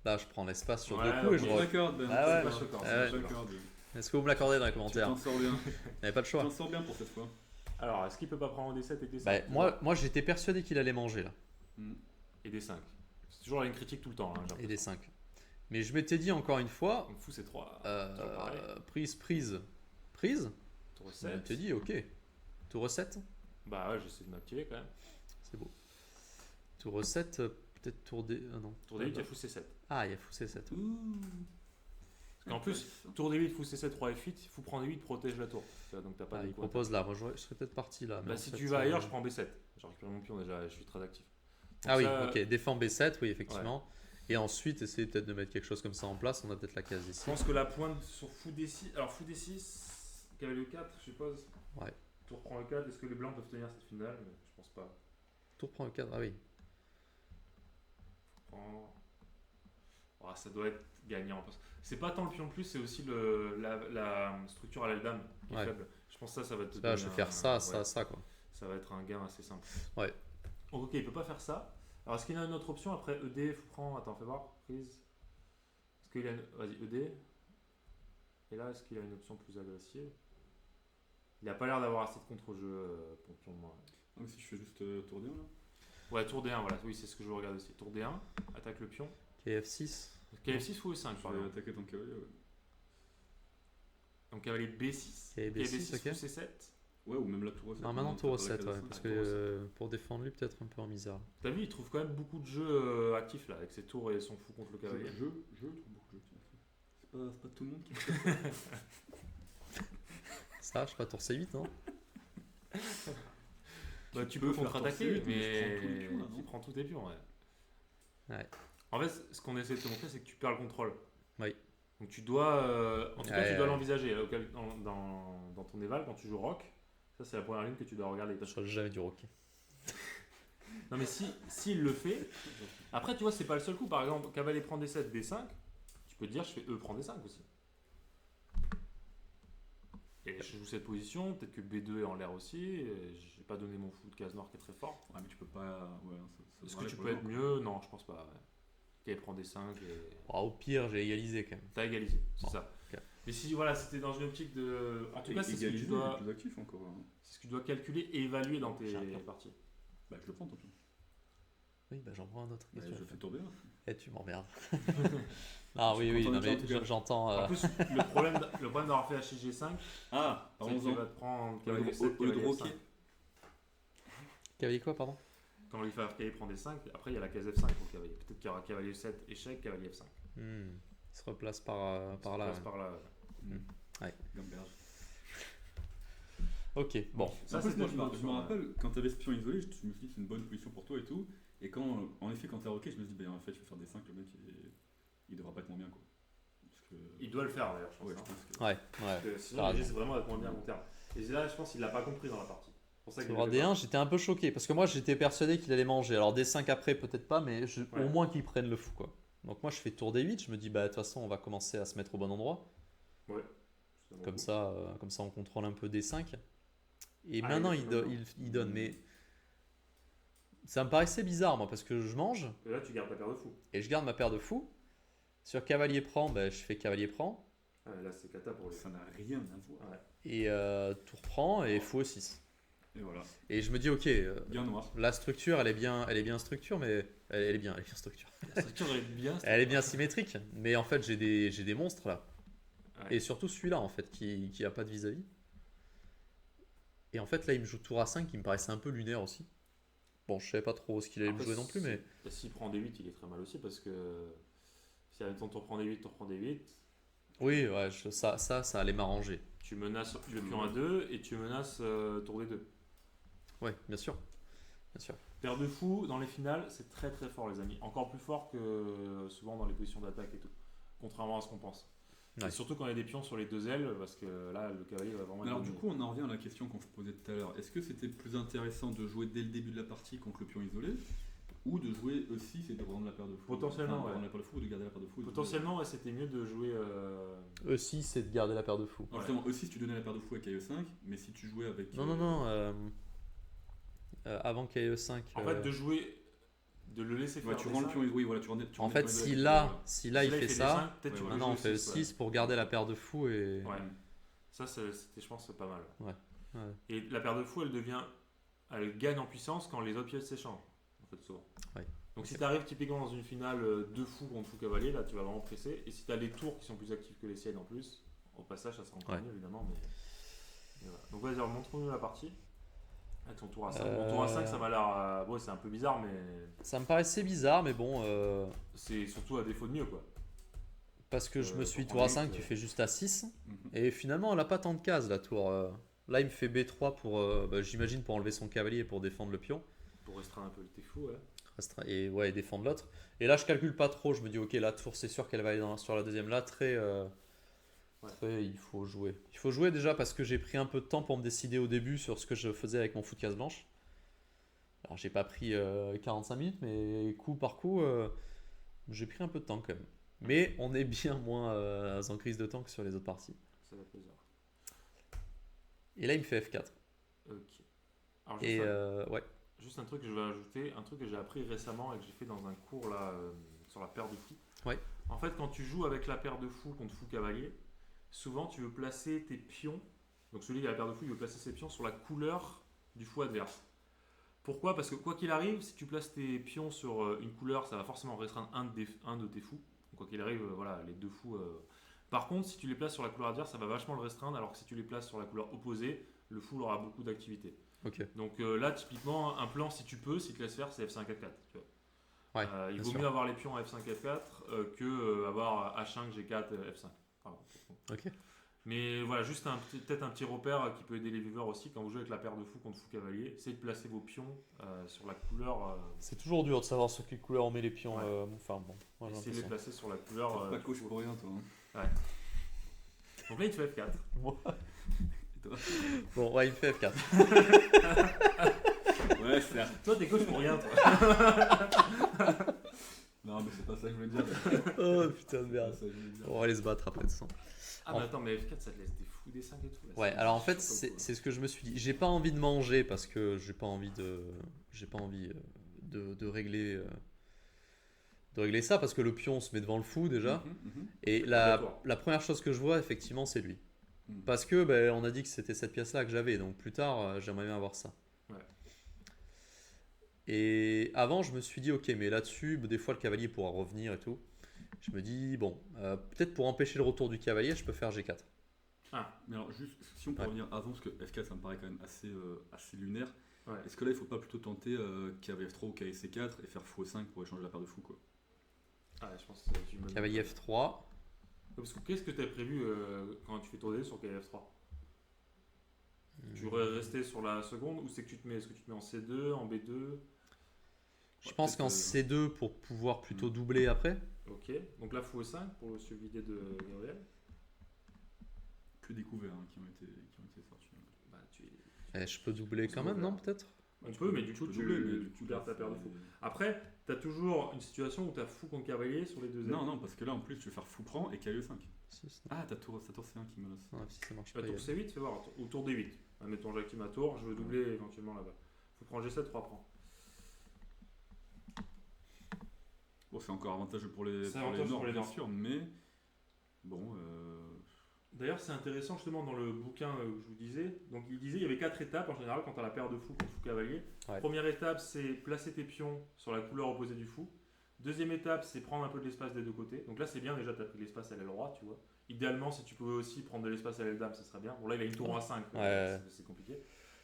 Là, je prends l'espace sur Ouais, deux coups et ok. je Je rock. l'accorde, Ben. Ah ouais, c'est pas choquant, ouais. c'est pas Je choquant. l'accorde. Est-ce que vous me l'accordez dans les Tu commentaires t'en sors bien. Vous n'avez pas le Tu choix. t'en sors bien pour cette fois. Alors, est-ce qu'il peut pas prendre D7 et D5 Bah, moi j'étais persuadé qu'il allait manger là. Et D5. C'est toujours la ligne critique tout le temps. Hein, j'ai Et l'impression. des 5. Mais je m'étais dit encore une fois, Donc, fou, c'est 3. toujours pareil. prise. Tour Je 7. m'étais dit, ok. Tour 7, Bah ouais, j'essaie de m'activer quand même. c'est beau. Tour 7, peut-être tour D. Non. Tour D8, il y a fou C7. Ah, il y a fou C7. Et en plus, tour D8, fou C7, roi F8, fou prendre D8 protège la tour. Tu vois, donc t'as pas Ah, de il coup à propose là. Moi, je serais peut-être parti là. mais Bah, en si fait, tu vas ailleurs, je prends B7. Je récupère mon pion déjà, je suis très actif. Ah oui, ça- ok. Défend B7, oui, effectivement. Et ensuite, essayer peut-être de mettre quelque chose comme ça en place. On a peut-être la case Je ici. pense que la pointe sur fou D6. Alors, fou D6, cavalier E4, je suppose. Ouais. Tour prend E4, est-ce que les blancs peuvent tenir cette finale? Je pense pas. Tour prend le cadre. Ah oui. Prend. Oh, ça doit être gagnant. C'est pas tant le pion de plus, c'est aussi la structure à l'aile dame qui est Ouais. faible. Je pense que ça va te Là, donner je vais faire ça, ça, ouais, ça, quoi. ça va être un gain assez simple. Ouais. Donc, ok, il peut pas faire ça. Alors, est-ce qu'il y a une autre option après ED, fou prend? Attends, fais voir, prise. Est-ce qu'il y a une... Vas-y, ED. Et là, est-ce qu'il a une option plus agressive? Il a pas l'air d'avoir assez de contre-jeu pour pion de moins. Ah, mais si je fais juste tour D1 là. Ouais, tour D1, voilà. Oui, c'est ce que je regarde aussi. Tour D1, attaque le pion. KF6. KF6 ou E5, Je par vais exemple. attaquer ton cavalier, ouais. Donc cavalier B6. Cavalier B6, B6 ok. fou C7. Ouais, ou même la tour 7. Non, maintenant tour 7, ouais, parce que pour défendre lui, peut-être un peu en misère. T'as vu, il trouve quand même beaucoup de jeux actifs là, avec ses tours et son fou contre le cavalier. Je trouve beaucoup de jeux. C'est pas tout le monde qui fait ça. Ça, je sais pas, tour C8, non? Bah, tu peux peux faire contre-attaquer, tour C8, mais je prends tous les mais pions, là, tu non prends tous tes pions, ouais. Ouais. En fait, ce qu'on essaie de te montrer, c'est que tu perds le contrôle. Oui. Donc tu dois, en tout cas, Ouais, tu dois ouais. l'envisager dans ton éval quand tu joues rock. Ça, c'est la première ligne que tu dois regarder. Je ferai jamais du rock. Non, mais s'il le fait, après, tu vois, c'est pas le seul coup. Par exemple, cavalier prend D7, D5, tu peux te dire, je fais E prend D5 aussi. Et je joue cette position, peut-être que B2 est en l'air aussi. Et j'ai pas donné mon fou de case noire qui est très fort. Ouais, mais tu peux pas. Ouais, Est-ce que tu peux être mieux? Non, je pense pas. Ouais. Cavalier prend D5 et. Oh, au pire, j'ai égalisé quand même. T'as égalisé, c'est Bon, ça. ok. Mais si voilà, c'était dans une optique de. En tout cas, c'est ce que tu dois, plus actif encore. Hein. c'est ce que tu dois calculer et évaluer dans tes J'ai un plan. parties. Bah, je le prends, tant pis. Oui, bah j'en prends un autre. Bah, Qu'est-ce que tu je vas fais tourner. faire? Tu m'emmerdes. Ah oui, Je oui, suis non, content de mais toi, en tout cas. j'entends. En plus, le problème d'avoir fait HG5, Ah, c'est qu'il parlons-en. va te prendre Au cavalier 7, lieu de cavalier roquer. F5. Cavalier quoi, pardon? Quand il va cavalier prend D5, après il y a la case F5 pour le cavalier. Peut-être qu'il y aura cavalier 7, échec, cavalier F5. Il se replace par Ça là. passe Ouais. par là. Ouais. Gamberge. Ok, bon. Ça, En plus, c'était moi, une je me option, rappelle, quand t'avais ce pion isolé, je me suis dit c'est une bonne position pour toi et tout. Et quand, en effet, quand t'as roqué, je me suis dit, ben, en fait, je vais faire des 5, le mec, il devra pas être moins bien, quoi. Parce que... Il doit le faire d'ailleurs, je pense. Ouais, je hein. pense que... Ouais, Parce ouais. que sinon, T'as il raison. risque vraiment d'être moins bien à long terme. Et là, je pense qu'il l'a pas compris dans la partie. C'est pour ça qu'il Sur le fait D1, j'étais un peu choqué parce que moi j'étais persuadé qu'il allait manger. Alors D5 après, peut-être pas, mais Ouais. au moins qu'il prenne le fou, quoi. Donc moi je fais tour D8, je me dis, bah de toute façon, on va commencer à se mettre au bon endroit. pas. Ouais. C'est un bon Comme coup. ça, on contrôle un peu D5. Et Ah, maintenant, il donne. il donne, mais ça me paraissait bizarre, moi, parce que je mange Et là, tu gardes ta paire de fou. et je garde ma paire de fou. Sur cavalier prend, bah, je fais cavalier prend. Ah, là, c'est cata pour lui. Ça n'a rien à voir. Ouais. Et tour prend et fou 6. Et voilà. Et je me dis, ok, Bien noir. la structure, elle est bien structure, mais elle est bien structure. La structure elle est bien. Elle est bien symétrique, mais en fait, j'ai des monstres là. Ouais. Et surtout celui-là, en fait, qui a pas de vis-à-vis. Et en fait, là, il me joue tour A5 qui me paraissait un peu lunaire aussi. Bon, je savais pas trop ce qu'il allait me Après, jouer non plus, mais. S'il prend D8, il est très mal aussi parce que si ton tour prend D8, tour prend D8, Oui, ouais, ça allait m'arranger. tu menaces le pion à 2 et tu menaces tour D2. Ouais, bien sûr. Bien sûr. Paire de fou dans les finales, c'est très très fort, les amis. Encore plus fort que souvent dans les positions d'attaque et tout. Contrairement à ce qu'on pense. Ouais. Et surtout quand il y a des pions sur les deux ailes, parce que là, le cavalier va vraiment. Alors être du dominé. coup, on en revient à la question qu'on se posait tout à l'heure. Est-ce que c'était plus intéressant de jouer dès le début de la partie contre le pion isolé ou de jouer E6 et de rendre la paire de fou Potentiellement, de ouais. rendre la paire de fou ou de garder la paire de fou et de- Potentiellement, ouais, c'était mieux de jouer. E6, c'est de garder la paire de fou. Non, justement, E6 tu donnais la paire de fou avec AE5, mais si tu jouais avec... Non, non, non. Avant qu'il y ait E5. En fait, de jouer. De le laisser faire. Ouais, tu rends le D5. pion isolé, oui, voilà, tu rends, tu En rends fait, le pion si isolé là, avec- si là, il fait des ça, 5, peut-être tu ouais, peux maintenant on jouer fait E6, E6 pour garder la paire de fou et. Ouais. Ça, c'était, je pense, pas mal. Ouais. Et la paire de fou, elle gagne en puissance quand les autres pièces s'échangent, en fait, souvent. Ouais. Donc Ok. si tu arrives typiquement dans une finale de fou contre fou cavalier, là tu vas vraiment presser. Et si tu as les tours qui sont plus actifs que les siennes en plus, au passage ça sera encore Ouais. mieux évidemment. Mais voilà. Donc vas-y, alors montre-nous la partie. Avec ton tour à 5. Mon tour à 5, ça m'a l'air. Ouais, c'est un peu bizarre, mais Ça me paraissait bizarre, mais bon. c'est surtout à défaut de mieux, quoi. Parce que je me suis pour tour à prendre 5, huit, tu fais juste à 6. Mhm. Et finalement, elle a pas tant de cases la tour. Là, il me fait B3 pour, j'imagine, pour enlever son cavalier et pour défendre le pion. Pour restreindre un peu le t'es fou, ouais. Et ouais, et défendre l'autre. Et là, je calcule pas trop. Je me dis, ok, la tour, c'est sûr qu'elle va aller sur la deuxième. Là, très, il faut jouer. Il faut jouer déjà parce que j'ai pris un peu de temps pour me décider au début sur ce que je faisais avec mon fou de case blanche. Alors, j'ai pas pris 45 minutes, mais coup par coup, j'ai pris un peu de temps quand même. Mais on est bien moins en crise de temps que sur les autres parties. Ça fait plaisir. Et là, il me fait F4. Ok. Alors, Et ouais. juste un truc que je vais ajouter, un truc que j'ai appris récemment et que j'ai fait dans un cours là sur la paire de fou. Ouais. En fait, quand tu joues avec la paire de fou contre fou cavalier, souvent tu veux placer tes pions. Donc celui qui a la paire de fou, il veut placer ses pions sur la couleur du fou adverse. Pourquoi? Parce que quoi qu'il arrive, si tu places tes pions sur une couleur, ça va forcément restreindre un de tes fous. Donc, quoi qu'il arrive, voilà, les deux fous. Par contre, si tu les places sur la couleur adverse, ça va vachement le restreindre, alors que si tu les places sur la couleur opposée, le fou aura beaucoup d'activité. Ok. Donc là, typiquement, un plan, si tu peux, si te laisse faire, c'est F5 F4. Tu vois. Ouais, Il bien vaut sûr. mieux avoir les pions à F5 F4 que avoir H5 G4 F5. Pardon. Ok. Mais voilà, juste peut-être un petit repère qui peut aider les viewers aussi quand vous jouez avec la paire de fou contre fou cavalier, c'est de placer vos pions sur la couleur. C'est toujours dur de savoir sur quelle couleur on met les pions. Ouais. Enfin bon, moi, j'ai Essayez de les l'impression. placer sur la couleur. Pas coach pour rien, toi. Donc là, il te fait F4. Et toi Bon, ouais, il me fait F4. Ouais, certes. Toi, t'es coach pour rien, toi. Non, mais c'est pas ça que je voulais dire. Oh putain de C'est merde. pas ça que je voulais dire. On va aller se battre après de ça. Ah, mais attends, mais F4, ça te laisse des fous des 5 et tout. Là. Ouais, C'est alors en fait, chaud comme c'est coup, là. c'est ce que je me suis dit. J'ai pas envie de manger parce que j'ai pas envie de régler ça parce que le pion se met devant le fou déjà. Et Obligatoire. la première chose que je vois effectivement, c'est lui. Mhm. Parce que ben, on a dit que c'était cette pièce-là que j'avais, donc plus tard, j'aimerais bien avoir ça. Ouais. Et avant, je me suis dit, ok, mais là-dessus, des fois, le cavalier pourra revenir et tout. Je me dis, bon, peut-être pour empêcher le retour du cavalier, je peux faire G4. Mais alors, juste, si on peut Ouais. revenir avant, parce que F4, ça me paraît quand même assez lunaire. Ouais. Est-ce que là, il faut pas plutôt tenter cavalier F3 ou cavalier C4 et faire fou E5 pour échanger la paire de fous, quoi? Ah, je pense que tu me. Cavalier F3. Parce que qu'est-ce que tu as prévu quand tu fais tourner sur cavalier F3 Tu Hmm. voudrais rester sur la seconde ou c'est que tu te mets, est-ce que tu te mets en C2, en B2? Je pense qu'en peut-être, C2 pour pouvoir plutôt doubler après. Ok, donc là fou E5 pour le suivi d'idée de Gabriel. Que des couverts qui ont été sortis. Bah, Je peux doubler quand même, non, peut-être? On peut, mais du coup, tu perds ta paire de fous. Après, tu as toujours une situation où tu as fou contre cavalier sur les deux ailes. Non, non, parce que là, en plus, tu veux faire fou prend et cavalier 5. Si, si. Ah, ta tour C1 qui menace. Non, si ça marche Bah, pas. tour C8, fais voir, ou tour D8. Mettons, j'active ma tour, je veux doubler éventuellement là-bas. Faut prendre G7, 3 prends. Bon, c'est encore avantageux pour les C'est avantageux Nords, pour les bien Nords. sûr, mais bon. D'ailleurs, c'est intéressant justement dans le bouquin que je vous disais. Donc, il disait il y avait 4 étapes en général quand tu as la paire de fou contre fou cavalier. Ouais. Première étape, c'est placer tes pions sur la couleur opposée du fou. Deuxième étape, c'est prendre un peu de l'espace des deux côtés. Donc là, c'est bien déjà, tu as pris de l'espace à l'aile droite, tu vois. Idéalement, si tu pouvais aussi prendre de l'espace à l'aile dame, ça serait bien. Bon, là, il a une tour à 5, Ouais. c'est compliqué.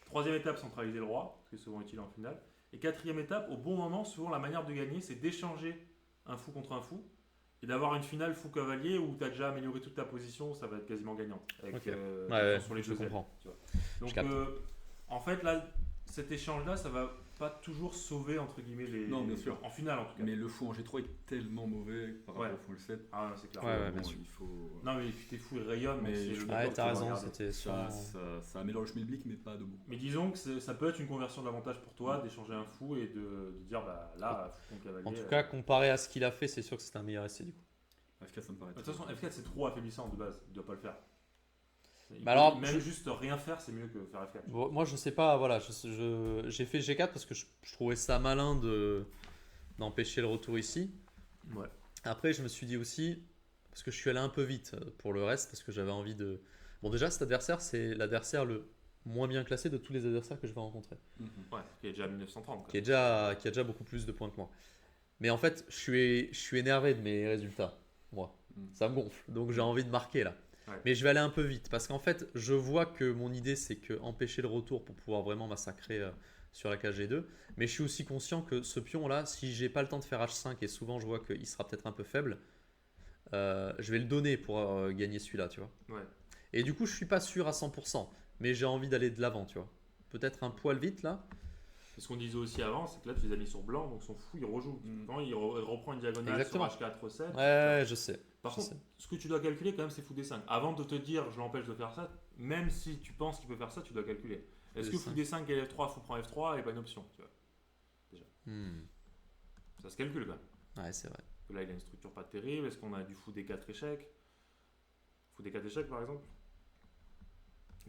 Troisième étape, centraliser le roi, ce qui est souvent utile en finale. Et quatrième étape, au bon moment, souvent la manière de gagner, c'est d'échanger un fou contre un fou et d'avoir une finale fou cavalier où tu as déjà amélioré toute ta position, ça va être quasiment gagnant. Avec, Ok. les pions sur les Je deux ailes. comprends. Donc, capte. en fait, là, cet échange-là, ça va pas toujours sauver, entre guillemets, les. Non, bien sûr. En finale, en tout cas. Mais le fou en G3 est tellement mauvais par rapport Ouais. au fou en L7. Ah, c'est clair. Ouais, Bon, bien sûr. il faut. Non, mais tes fous, ils rayonnent, mais Mais c'est je le comprends. Ouais, décor t'as qui va raison, regarder. c'était Ça, sûrement. ça améliore le schmilblick, mais pas debout. Mais disons que ça peut être une conversion d'avantage pour toi d'échanger un fou et de dire, bah là, fou contre cavalier. En tout cas, comparé à ce qu'il a fait, c'est sûr que c'est un meilleur essai du coup. F4, ça me paraît. De toute façon, F4 c'est trop affaiblissant de base, il doit pas le faire. Bah alors, même je- juste rien faire, c'est mieux que faire F4. Bon, moi, je sais pas, voilà, j'ai fait G4 parce que je trouvais ça malin d'empêcher le retour ici. Ouais. Après, je me suis dit aussi, parce que je suis allé un peu vite pour le reste, parce que j'avais envie de. Bon, déjà, cet adversaire, c'est l'adversaire le moins bien classé de tous les adversaires que je vais rencontrer, Mhm. Ouais, qui est déjà à 1930. quoi. qui a déjà beaucoup plus de points que moi. Mais en fait, je suis énervé de mes résultats, moi. Mm. Ça me gonfle, donc j'ai envie de marquer là. Ouais. Mais je vais aller un peu vite, parce qu'en fait, je vois que mon idée, c'est que empêcher le retour pour pouvoir vraiment massacrer sur la cage G2. Mais je suis aussi conscient que ce pion-là, si j'ai pas le temps de faire H5, et souvent je vois qu'il sera peut-être un peu faible, je vais le donner pour gagner celui-là, tu vois. Ouais. Et du coup, je suis pas sûr à 100%, mais j'ai envie d'aller de l'avant, tu vois. Peut-être un poil vite là. Et ce qu'on disait aussi avant, c'est que là tu les as mis sur blanc, donc son fou il rejoue. Mm. Quand il reprend une diagonale Exactement. sur H4, 7. Ouais, je sais. Par je contre, sais. ce que tu dois calculer quand même, c'est fou D5. Avant de te dire je l'empêche de faire ça, même si tu penses qu'il peut faire ça, tu dois calculer. Est-ce que fou D5 et F3, fou prend F3 n'est pas une option, tu vois. Hmm. Ça se calcule quand même. Ouais, c'est vrai. Parce que là il a une structure pas terrible. Est-ce qu'on a du fou D4 échec? Fou D4 échec par exemple?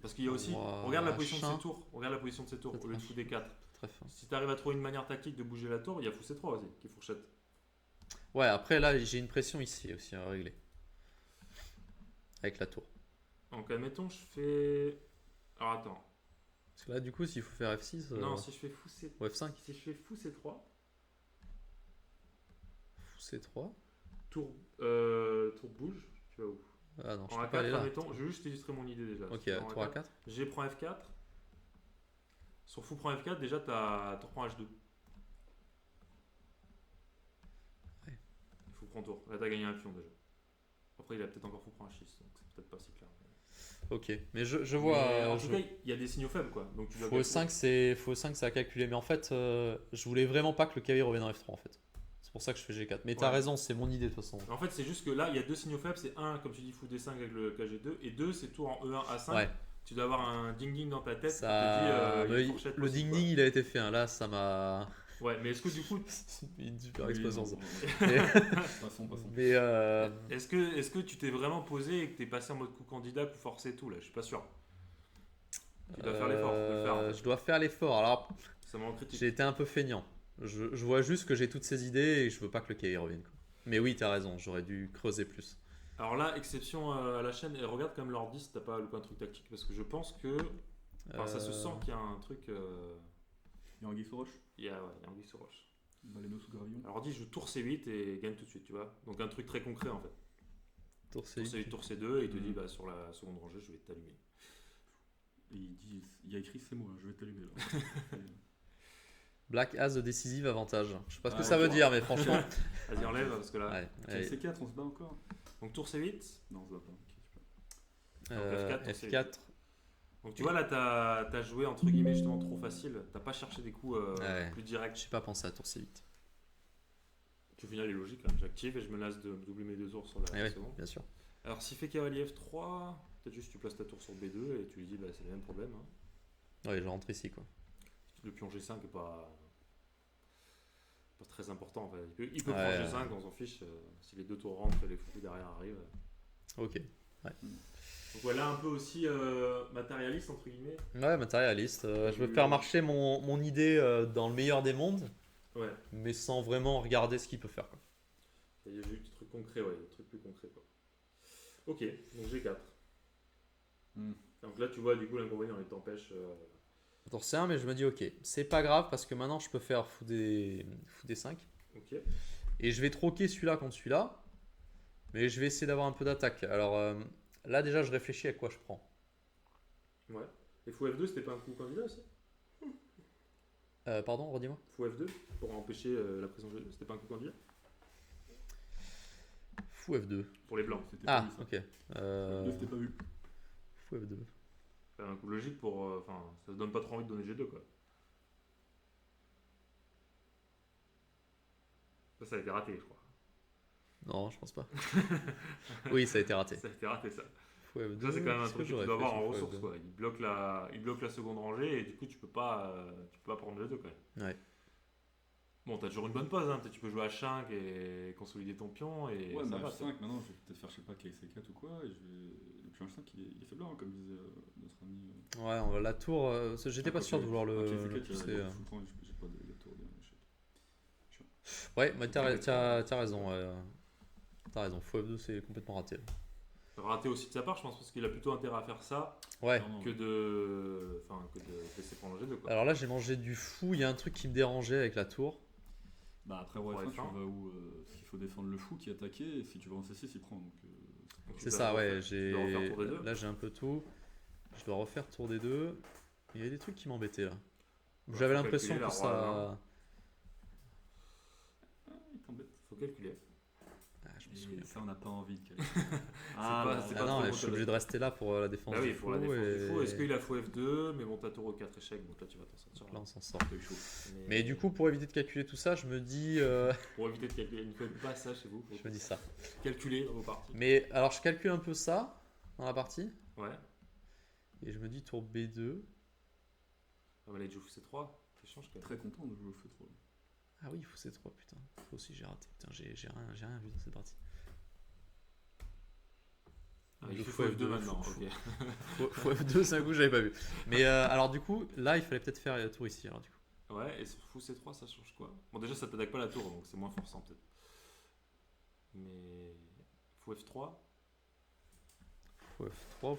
Parce qu'il y a aussi, Ouah, regarde la position de H1. ses tours. Regarde la position de ses tours Peut-être au lieu de fou D4. Très fin. Si tu arrives à trouver une manière tactique de bouger la tour, il y a fou C3 aussi qui fourchette. Ouais, après là, j'ai une pression ici aussi à régler. Avec la tour. Donc admettons, je fais. Alors attends. Parce que là, du coup, s'il faut faire F6 Non, si je fais fou C3. ou F5, Si je fais fou C3, fou C3. tour bouge, tu vas où? Ah non, je En peux pas aller A4, là. admettons, je vais juste illustrer mon idée déjà. Ok, En tour A4, A4. G prend F4, Sur fou prend F4, déjà, tu reprends H2. Ouais. Fou prend tour. Là, tu as gagné un pion déjà. Après, il a peut-être encore fou prend H6, donc c'est peut-être pas si clair. Ok, mais je vois. Mais en tout cas, il y a des signaux faibles, quoi. Donc tu dois Fou E5, c'est à calculer. Mais en fait, je voulais vraiment pas que le cavalier revienne en F3 en fait. C'est pour ça que je fais G4. Mais t'as Ouais. raison, c'est mon idée de toute façon. En fait, c'est juste que là, il y a deux signaux faibles. C'est un, comme tu dis, fou D5 avec le KG2. Et deux, c'est tour en E1, A5. Ouais, Tu dois avoir un ding-ding dans ta tête qui te dit ça. il y a une fourchette Le possible, ding-ding, il a été fait. Hein. Là, ça m'a. quoi. Ouais, mais est-ce que du coup, Une super Oui, explosion. non, ça. non, Mais, Passons. mais, est-ce que tu t'es vraiment posé et que t'es passé en mode coup candidat, coup forcé et tout là? Je suis pas sûr. Tu dois faire l'effort, tu peux le faire. En fait. je dois faire l'effort. Alors, Ça m'en critique. j'ai été un peu feignant. Je vois juste que j'ai toutes ces idées et je veux pas que le cavalier revienne. Quoi. Mais oui, t'as raison, j'aurais dû creuser plus. Alors là, exception à la chaîne, et regarde quand même leur 10 si t'as pas loupé un truc tactique parce que je pense que. Enfin, ça se sent qu'il y a un truc. Il y a Anguille sous roche. Il y a Anguille sous roche. Baleineau sous gravillon. Alors dit, je tour C8 et gagne tout de suite, tu vois. Donc un truc très concret en fait. Tour Tour C8. C8, tour C2, et il te dit bah, sur la seconde rangée, je vais t'allumer. Et il y a écrit ces mots, hein, je vais t'allumer là. Black As de décisive avantage. Je sais pas ce que Ah, ça veut ok. dire, mais franchement. Vas-y, enlève parce que là. Ouais, Ok, allez. C4, on se bat encore. Donc tour C8. Non, on se bat pas. Ok, super. F4. Donc tu vois là, t'as joué entre guillemets justement trop facile. T'as pas cherché des coups Ouais. plus directs. J'ai pas pensé à tour C8. Au final, est logique. Hein. J'active et je menace de doubler mes deux tours sur la Eh oui, seconde. bien sûr. Alors s'il fait cavalier F3, peut-être juste tu places ta tour sur B2 et tu lui dis bah c'est le même problème. Hein. Ouais, je rentre ici quoi. Le pion G5 est pas très important. En fait. Il peut Ouais, prendre G5, on s'en fiche. Si les deux tours rentrent et les fous derrière arrivent. Ok. Donc voilà un peu aussi matérialiste entre guillemets. Ouais, matérialiste. Je veux faire marcher mon idée dans le meilleur des mondes, Ouais. mais sans vraiment regarder ce qu'il peut faire. Quoi. Il y a eu des trucs concrets, ouais, des trucs plus concrets quoi. Ok, donc G4. Donc là tu vois du coup l'inconvénient, il t'empêche. Tour C1, mais je me dis ok, c'est pas grave parce que maintenant je peux faire fou D5 Ok. et je vais troquer celui-là contre celui-là, mais je vais essayer d'avoir un peu d'attaque. Alors là déjà je réfléchis à quoi je prends. Ouais. Et fou F2 c'était pas un coup candidat aussi? Pardon, redis-moi. Fou F2 pour empêcher la prise en jeu, c'était pas un coup candidat? Fou F2. Pour les blancs. C'était pas Ah, vu, ça. ok. Deux, c'était pas vu. Fou F2. C'est un coup logique pour. Enfin, ça te donne pas trop envie de donner G2 quoi. Ça a été raté, je crois. Non, je pense pas. Oui, ça a été raté. Ça a été raté ça. Fou F2. Ça c'est quand même un qu'est-ce truc que tu j'aurais dois fait avoir en sur fou ressources F2? quoi. Il bloque la seconde rangée et du coup tu peux pas prendre G2 quoi. Ouais. Bon, t'as toujours une bonne pause, hein. Peut-être tu peux jouer à 5 et consolider ton pion et Ouais, ça mais va. H5, maintenant, je vais peut-être faire, je sais pas, KC4 ou quoi, et je vais. Le pion H5, il est faible, hein, comme disait notre ami. Ouais, on va la tour. J'étais pas sûr de vouloir le KC4, pousser. il y a tout le temps, j'ai pas de tour de échec. Ouais, mais t'as raison. Ouais. T'as raison. Fou F2, c'est complètement raté. Raté aussi de sa part, je pense, parce qu'il a plutôt intérêt à faire ça Ouais. Clairement, que de laisser prendre G2 quoi. Alors là, j'ai mangé du fou. Il y a un truc qui me dérangeait avec la tour. Bah après, ouais, Pour tu F1. vas où il faut défendre le fou qui est attaqué, et si tu vas en C6, il prend. Donc, Donc, tu C'est dois ça, refaire- ouais. tu dois refaire tour des deux. Là, j'ai un peu tout. Je dois refaire tour des deux. Il y avait des trucs qui m'embêtaient là. Ouais, J'avais faut l'impression calculer que la roi, ça. il t'embête. Faut calculer. Ah, je me souviens. Et ça, on n'a pas envie de calculer. pas- non, c'est Ah pas non, trop je suis obligé de rester là pour la défense Bah oui, du il fou. faut la défense du fou. et- Est-ce qu'il a fou F2, mais bon, t'as tour au 4 échecs, donc là tu vas t'en sortir. Là, on s'en sort. t'as eu chaud. Mais du coup, pour éviter de calculer tout ça, je me dis, Pour éviter de calculer, ne faites pas ça chez vous. Faut je me dis ça. calculer dans vos parties. Mais alors, je calcule un peu ça dans la partie Ouais. et je me dis tour B2. Ah, bah là, il joue fou C3. Ça change quand même. Très content de jouer au feu 3. Ah oui, fou C3, putain. Fou aussi, j'ai raté. Putain, j'ai rien vu dans cette partie. Ah, il Donc, fait fou fou F2 F2 maintenant. fou. Ok. Fou F2, c'est un coup que j'avais pas vu. Mais alors, du coup, là, il fallait peut-être faire tour ici. Alors, du coup. Ouais, et sur fou C3, ça change quoi? Bon, déjà, ça t'attaque pas la tour, donc c'est moins forçant peut-être. Mais. Fou F3. Fou F3, ouais,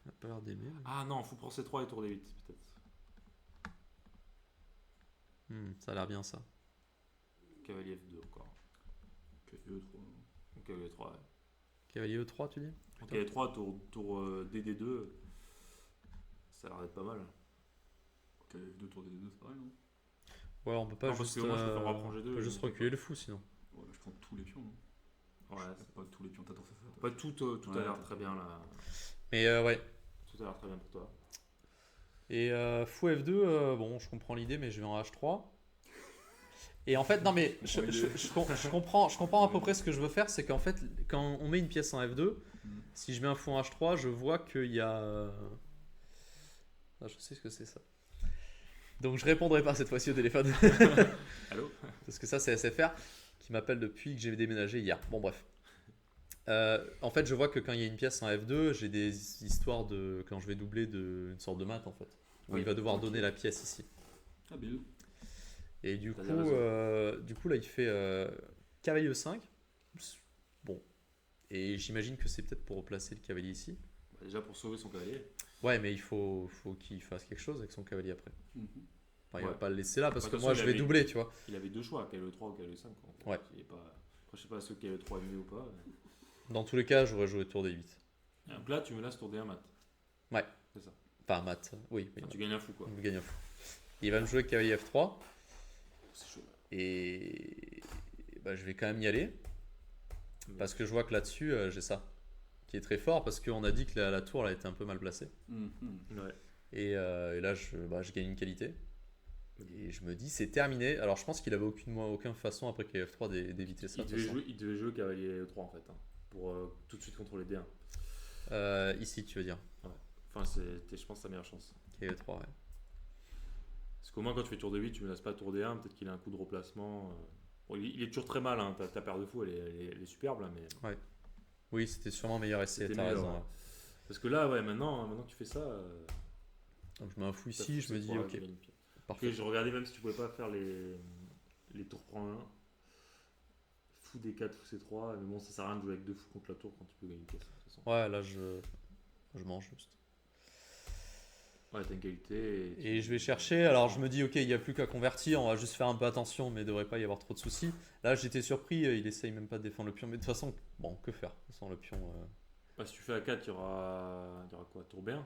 il a pas l'air d'aimer. mais- Ah non, fou prend C3 et tour D8, peut-être. Ça a l'air bien ça. Cavalier F2 encore. KE 3. Donc cavalier 3, ouais. Cavalier E3, tu dis? Donc cavalier 3, tour DD2. Ça a l'air d'être pas mal. KF2 tour D2, c'est pareil, non? Ouais, on peut pas Non, parce juste, que moi, je préfère reprendre G2, on peut juste donc, reculer le fou sinon. Ouais, je prends tous les pions, non? Ouais, C'est pas tous les pions, t'attends, c'est ça. pas tout a Ouais, l'air t'as- très bien là. Mais ouais. Tout a l'air très bien pour toi. Et fou F2, bon, je comprends l'idée, mais je vais en H3. Et en fait, non mais je comprends à peu près ce que je veux faire, c'est qu'en fait, quand on met une pièce en F2, si je mets un fou en H3, je vois qu'il y a... Ah, je sais ce que c'est ça. Donc je répondrai pas cette fois-ci au téléphone. Allô? Parce que ça, c'est SFR qui m'appelle depuis que j'ai déménagé hier. Bon, bref. En fait, je vois que quand il y a une pièce en F2, j'ai des histoires de... Quand je vais doubler une sorte de maths, en fait. Où Oui, il va devoir ok. donner la pièce ici. Ah, Bill. Et du T'as coup, des raisons. là, il fait cavalier E5. Bon. Et j'imagine que c'est peut-être pour replacer le cavalier ici. Bah, déjà pour sauver son cavalier. Ouais, mais il faut qu'il fasse quelque chose avec son cavalier après. Mhm. Enfin, il va Ouais. pas le laisser là parce Bah, que de toute moi façon, je il vais avait- doubler, tu vois. Il avait deux choix, KLE3 ou KLE5. Quoi. Ouais. Il est pas... Après, je sais pas si KLE3 est mieux ou pas. mais- Dans tous les cas, j'aurais joué tour D8. Donc là, tu me laisses tour D1 mat. Enfin, mat, oui. Enfin, tu gagnes un fou quoi. Il me gagne un fou. Il va me jouer cavalier F3 C'est chaud. et bah, je vais quand même y aller Mais- parce que je vois que là-dessus j'ai ça qui est très fort parce qu'on a dit que la tour elle a été un peu mal placée Mhm. Ouais. et là je gagne une qualité et je me dis c'est terminé. Alors je pense qu'il avait aucune façon après cavalier F3 d'éviter ça. Il de devait, toute façon. il devait jouer cavalier E3 en fait. Pour tout de suite contrôler D1. Ici tu veux dire Enfin, c'était, je pense, sa meilleure chance. cavalier F3 ouais. Parce qu'au moins, quand tu fais tour D8, tu me laisses pas tour D1. Peut-être qu'il a un coup de replacement. Bon, il est toujours très mal. Hein. Ta paire de fou, elle est superbe là. Mais... Oui, c'était sûrement meilleur essai, C'était t'as meilleur, raison. ouais. Ouais. Parce que là, ouais, maintenant que tu fais ça. Donc je mets un fou ça ici, fout je me ces dis trois-là, ok, tu gagnes une pièce. parfait. Ok, je regardais même si tu pouvais pas faire les tours prend 1. Fou D4, fou C3. Mais bon, ça sert à rien de jouer avec deux fous contre la tour quand tu peux gagner une pièce. De toute façon. Ouais, là je mange juste. Ouais, t'as une qualité. Et je vais chercher, alors je me dis ok, il n'y a plus qu'à convertir, on va juste faire un peu attention, mais il ne devrait pas y avoir trop de soucis. Là j'étais surpris, il essaye même pas de défendre le pion, mais de toute façon, bon, que faire? De toute façon, le pion, Bah, si tu fais A4, il y aura quoi? Tour B1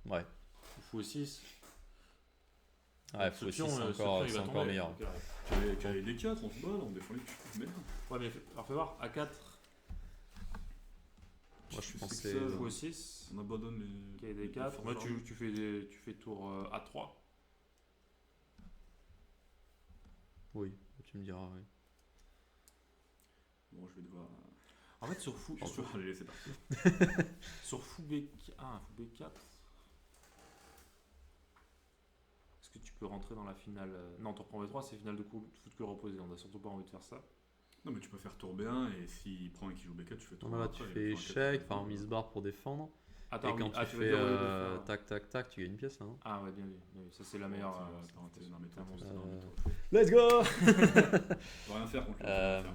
ouais, ou fou E6. ouais, Ce faut aussi, pion, c'est ce pion, encore, il c'est va encore tomber. meilleur. Ok, J'avais des 4, on se bat là, on défend les pions. Merde. ouais, mais alors fais voir, A4, Moi je Tu pense sais que que c'est... ça, fou E6, On abandonne les. KD4. Moi, tu fais tour A3. Oui, tu me diras, oui. Bon, je vais devoir. En fait, sur fou, Je vais devoir les laisser partir. sur fou B1, fou B4, est-ce que tu peux rentrer dans la finale Non, tour prend B3, c'est finale de foot que reposé. On n'a surtout pas envie de faire ça. Non, mais tu peux faire tour B1 et s'il prend et qu'il joue B4, tu fais tour Non, B1. là tu fais échec, enfin mise barre pour défendre, Attends, et quand oui. tu Ah, fais veux dire, au lieu de faire- tac tac tac, tu gagnes une pièce là, non? Ah ouais, bien vu. Bien vu. Ça, c'est la meilleure. T'es dans mes tours. c'est un T'es dans mes monstre. tours. Let's go! On va rien faire contre lui.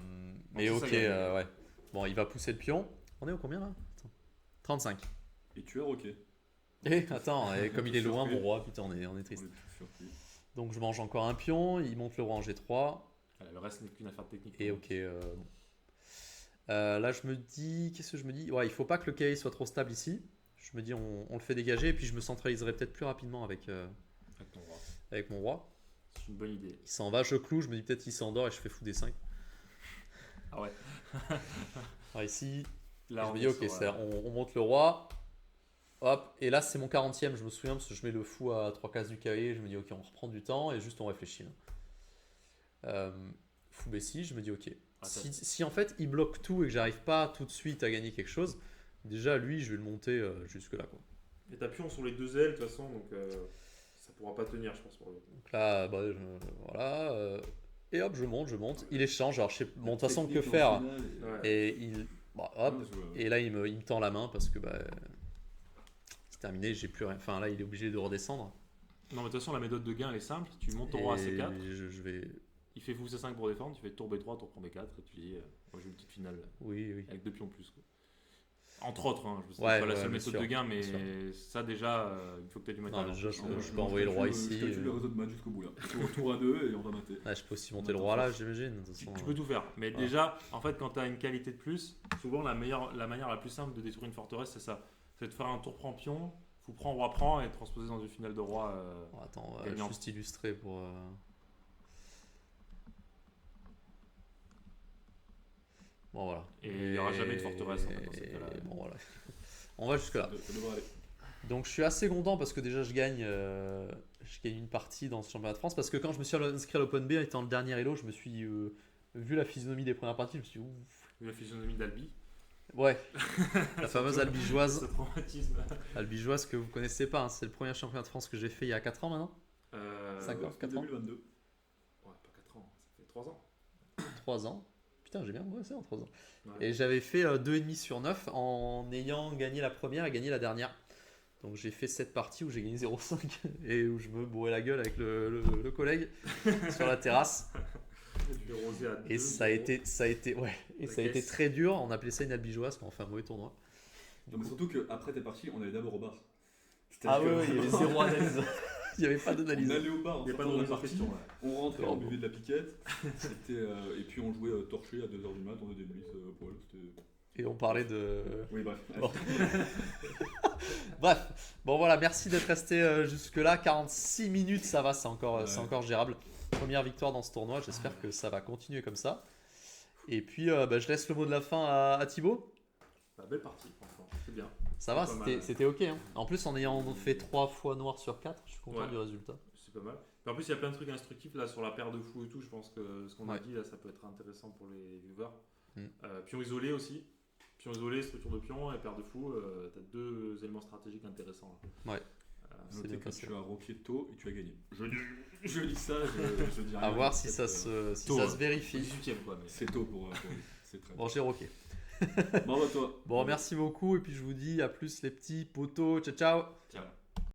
Mais Donc, c'est ok, ça, gagne. ouais. Bon, il va pousser le pion. On est au combien là? Attends. 35. Et tu as ok. Eh, attends, et comme il est loin, Surpris. mon roi, putain, on est On triste. est tous surpris. Donc je mange encore un pion, il monte le roi en G3, Le reste n'est qu'une affaire technique. et ok. Bon. Là, je me dis, qu'est-ce que je me dis? Ouais, il faut pas que le cavalier soit trop stable ici. Je me dis, on le fait dégager, et puis je me centraliserai peut-être plus rapidement avec Avec ton roi. mon roi. C'est une bonne idée. Il s'en va, je cloue, je me dis peut-être il s'endort et je fais fou D5. Ah ouais. Alors ici, Là, je on me dis, est ok, sur, on monte le roi. Hop, et là c'est mon 40e, je me souviens, parce que je mets le fou à 3 cases du cavalier, je me dis ok, on reprend du temps et juste on réfléchit. Fou B6, je me dis ok. Si en fait il bloque tout et que j'arrive pas tout de suite à gagner quelque chose, déjà lui je vais le monter jusque là quoi. Et ta pion sur les deux ailes de toute façon, donc ça pourra pas tenir, je pense. Pour lui. Donc là, bah, voilà. Et hop, je monte. Il échange, alors je sais, bon, de toute façon que faire. Ouais. Et il. Bah, hop, et là il me tend la main parce que bah, c'est terminé, j'ai plus rien. Enfin là il est obligé de redescendre. Non, mais de toute façon, la méthode de gain elle est simple. Tu montes ton roi à Et C4, je vais. il fait fou C5 pour défendre, tu fais tour B3, tour prend B4, et tu dis, moi j'ai une petite finale Oui. avec deux pions de plus. Quoi. Entre autres, hein, je sais Ouais, pas la ouais, seule bien méthode sûr, de gain, mais bien ça déjà, il faut que tu aies du Non, matériel. mais déjà, je Je peux envoyer le roi ici. Je calcule le réseau de mat jusqu'au bout là. Tour à 2 et on va mater. Ah, je peux aussi monter le roi là, j'imagine. de toute Tu façon, peux tout faire, mais voilà. déjà, en fait, quand tu as une qualité de plus, souvent la manière la plus simple de détruire une forteresse, c'est ça. C'est de faire un tour prend pion, Fou prend, roi prend et transposer dans une finale de roi. Bon, attends, on va gagnante. juste illustrer pour. Bon, voilà. Et il n'y aura jamais de forteresse en fait, dans ces cas-là. Bon, voilà. On va jusque là. Ça devrait aller. Donc je suis assez content parce que déjà je gagne une partie dans ce championnat de France. Parce que quand je me suis inscrit à l'Open B étant le dernier Elo, je me suis vu la physionomie des premières parties, je me suis dit ouf. La physionomie d'Albi. Ouais, la fameuse albigeoise. Ce traumatisme. Albigeoise que vous connaissez pas, hein. C'est le premier championnat de France que j'ai fait il y a 4 ans maintenant. 5 ans, 4 ans. 2022. Ouais, pas 4 ans, ça fait 3 ans. 3 ans. Putain, j'ai bien progressé en 3 ans. Ouais. Et j'avais fait 2,5 sur 9 en ayant gagné la première et gagné la dernière. Donc j'ai fait cette partie où j'ai gagné 0,5 et où je me bourrais la gueule avec le collègue sur la terrasse. Du rosé à 2. Et ça a été très dur. On appelait ça une albigeoise quand on fait un mauvais tournoi. Donc surtout qu'après t'es parti, on allait d'abord au bar. Ah C'est-à-dire ouais, que- il y avait zéro analyse. Il n'y avait pas On d'analyse. allait au bar, Il n'y a pas de on remise en partie, question. Ouais. on rentrait, Oh, on bon. buvait de la piquette, et puis on jouait torché à 2h du mat, on faisait des blitz pour elle. Et on parlait de. Oui, bref. Bon. Bref, bon voilà, merci d'être resté jusque-là. 46 minutes, ça va, c'est encore gérable. Première victoire dans ce tournoi, j'espère que ça va continuer comme ça. Et puis, je laisse le mot de la fin à Thibaut. Bah, belle partie, franchement. C'est bien. Ça va, Pas mal. c'était ok. Hein. En plus, en ayant fait 3 fois noir sur 4, je suis content Ouais. du résultat. C'est pas mal. Mais en plus, il y a plein de trucs instructifs là sur la paire de fous et tout. Je pense que ce qu'on a Ouais. dit là, ça peut être intéressant pour les viewers. Mm. Pion isolé aussi. Pion isolé, structure de pion et paire de fous. T'as 2 éléments stratégiques intéressants. Là. Ouais. C'est Notez bien que passé. tu as roqué tôt et tu as gagné. Je lis ça, je dis rien. À voir si Peut-être, ça se vérifie. 18ème quoi. Mais... C'est tôt pour lui. C'est très Bon, j'ai roqué. Bravo à toi. Bon, merci beaucoup. Et puis, je vous dis à plus les petits potos. Ciao, ciao. Ciao.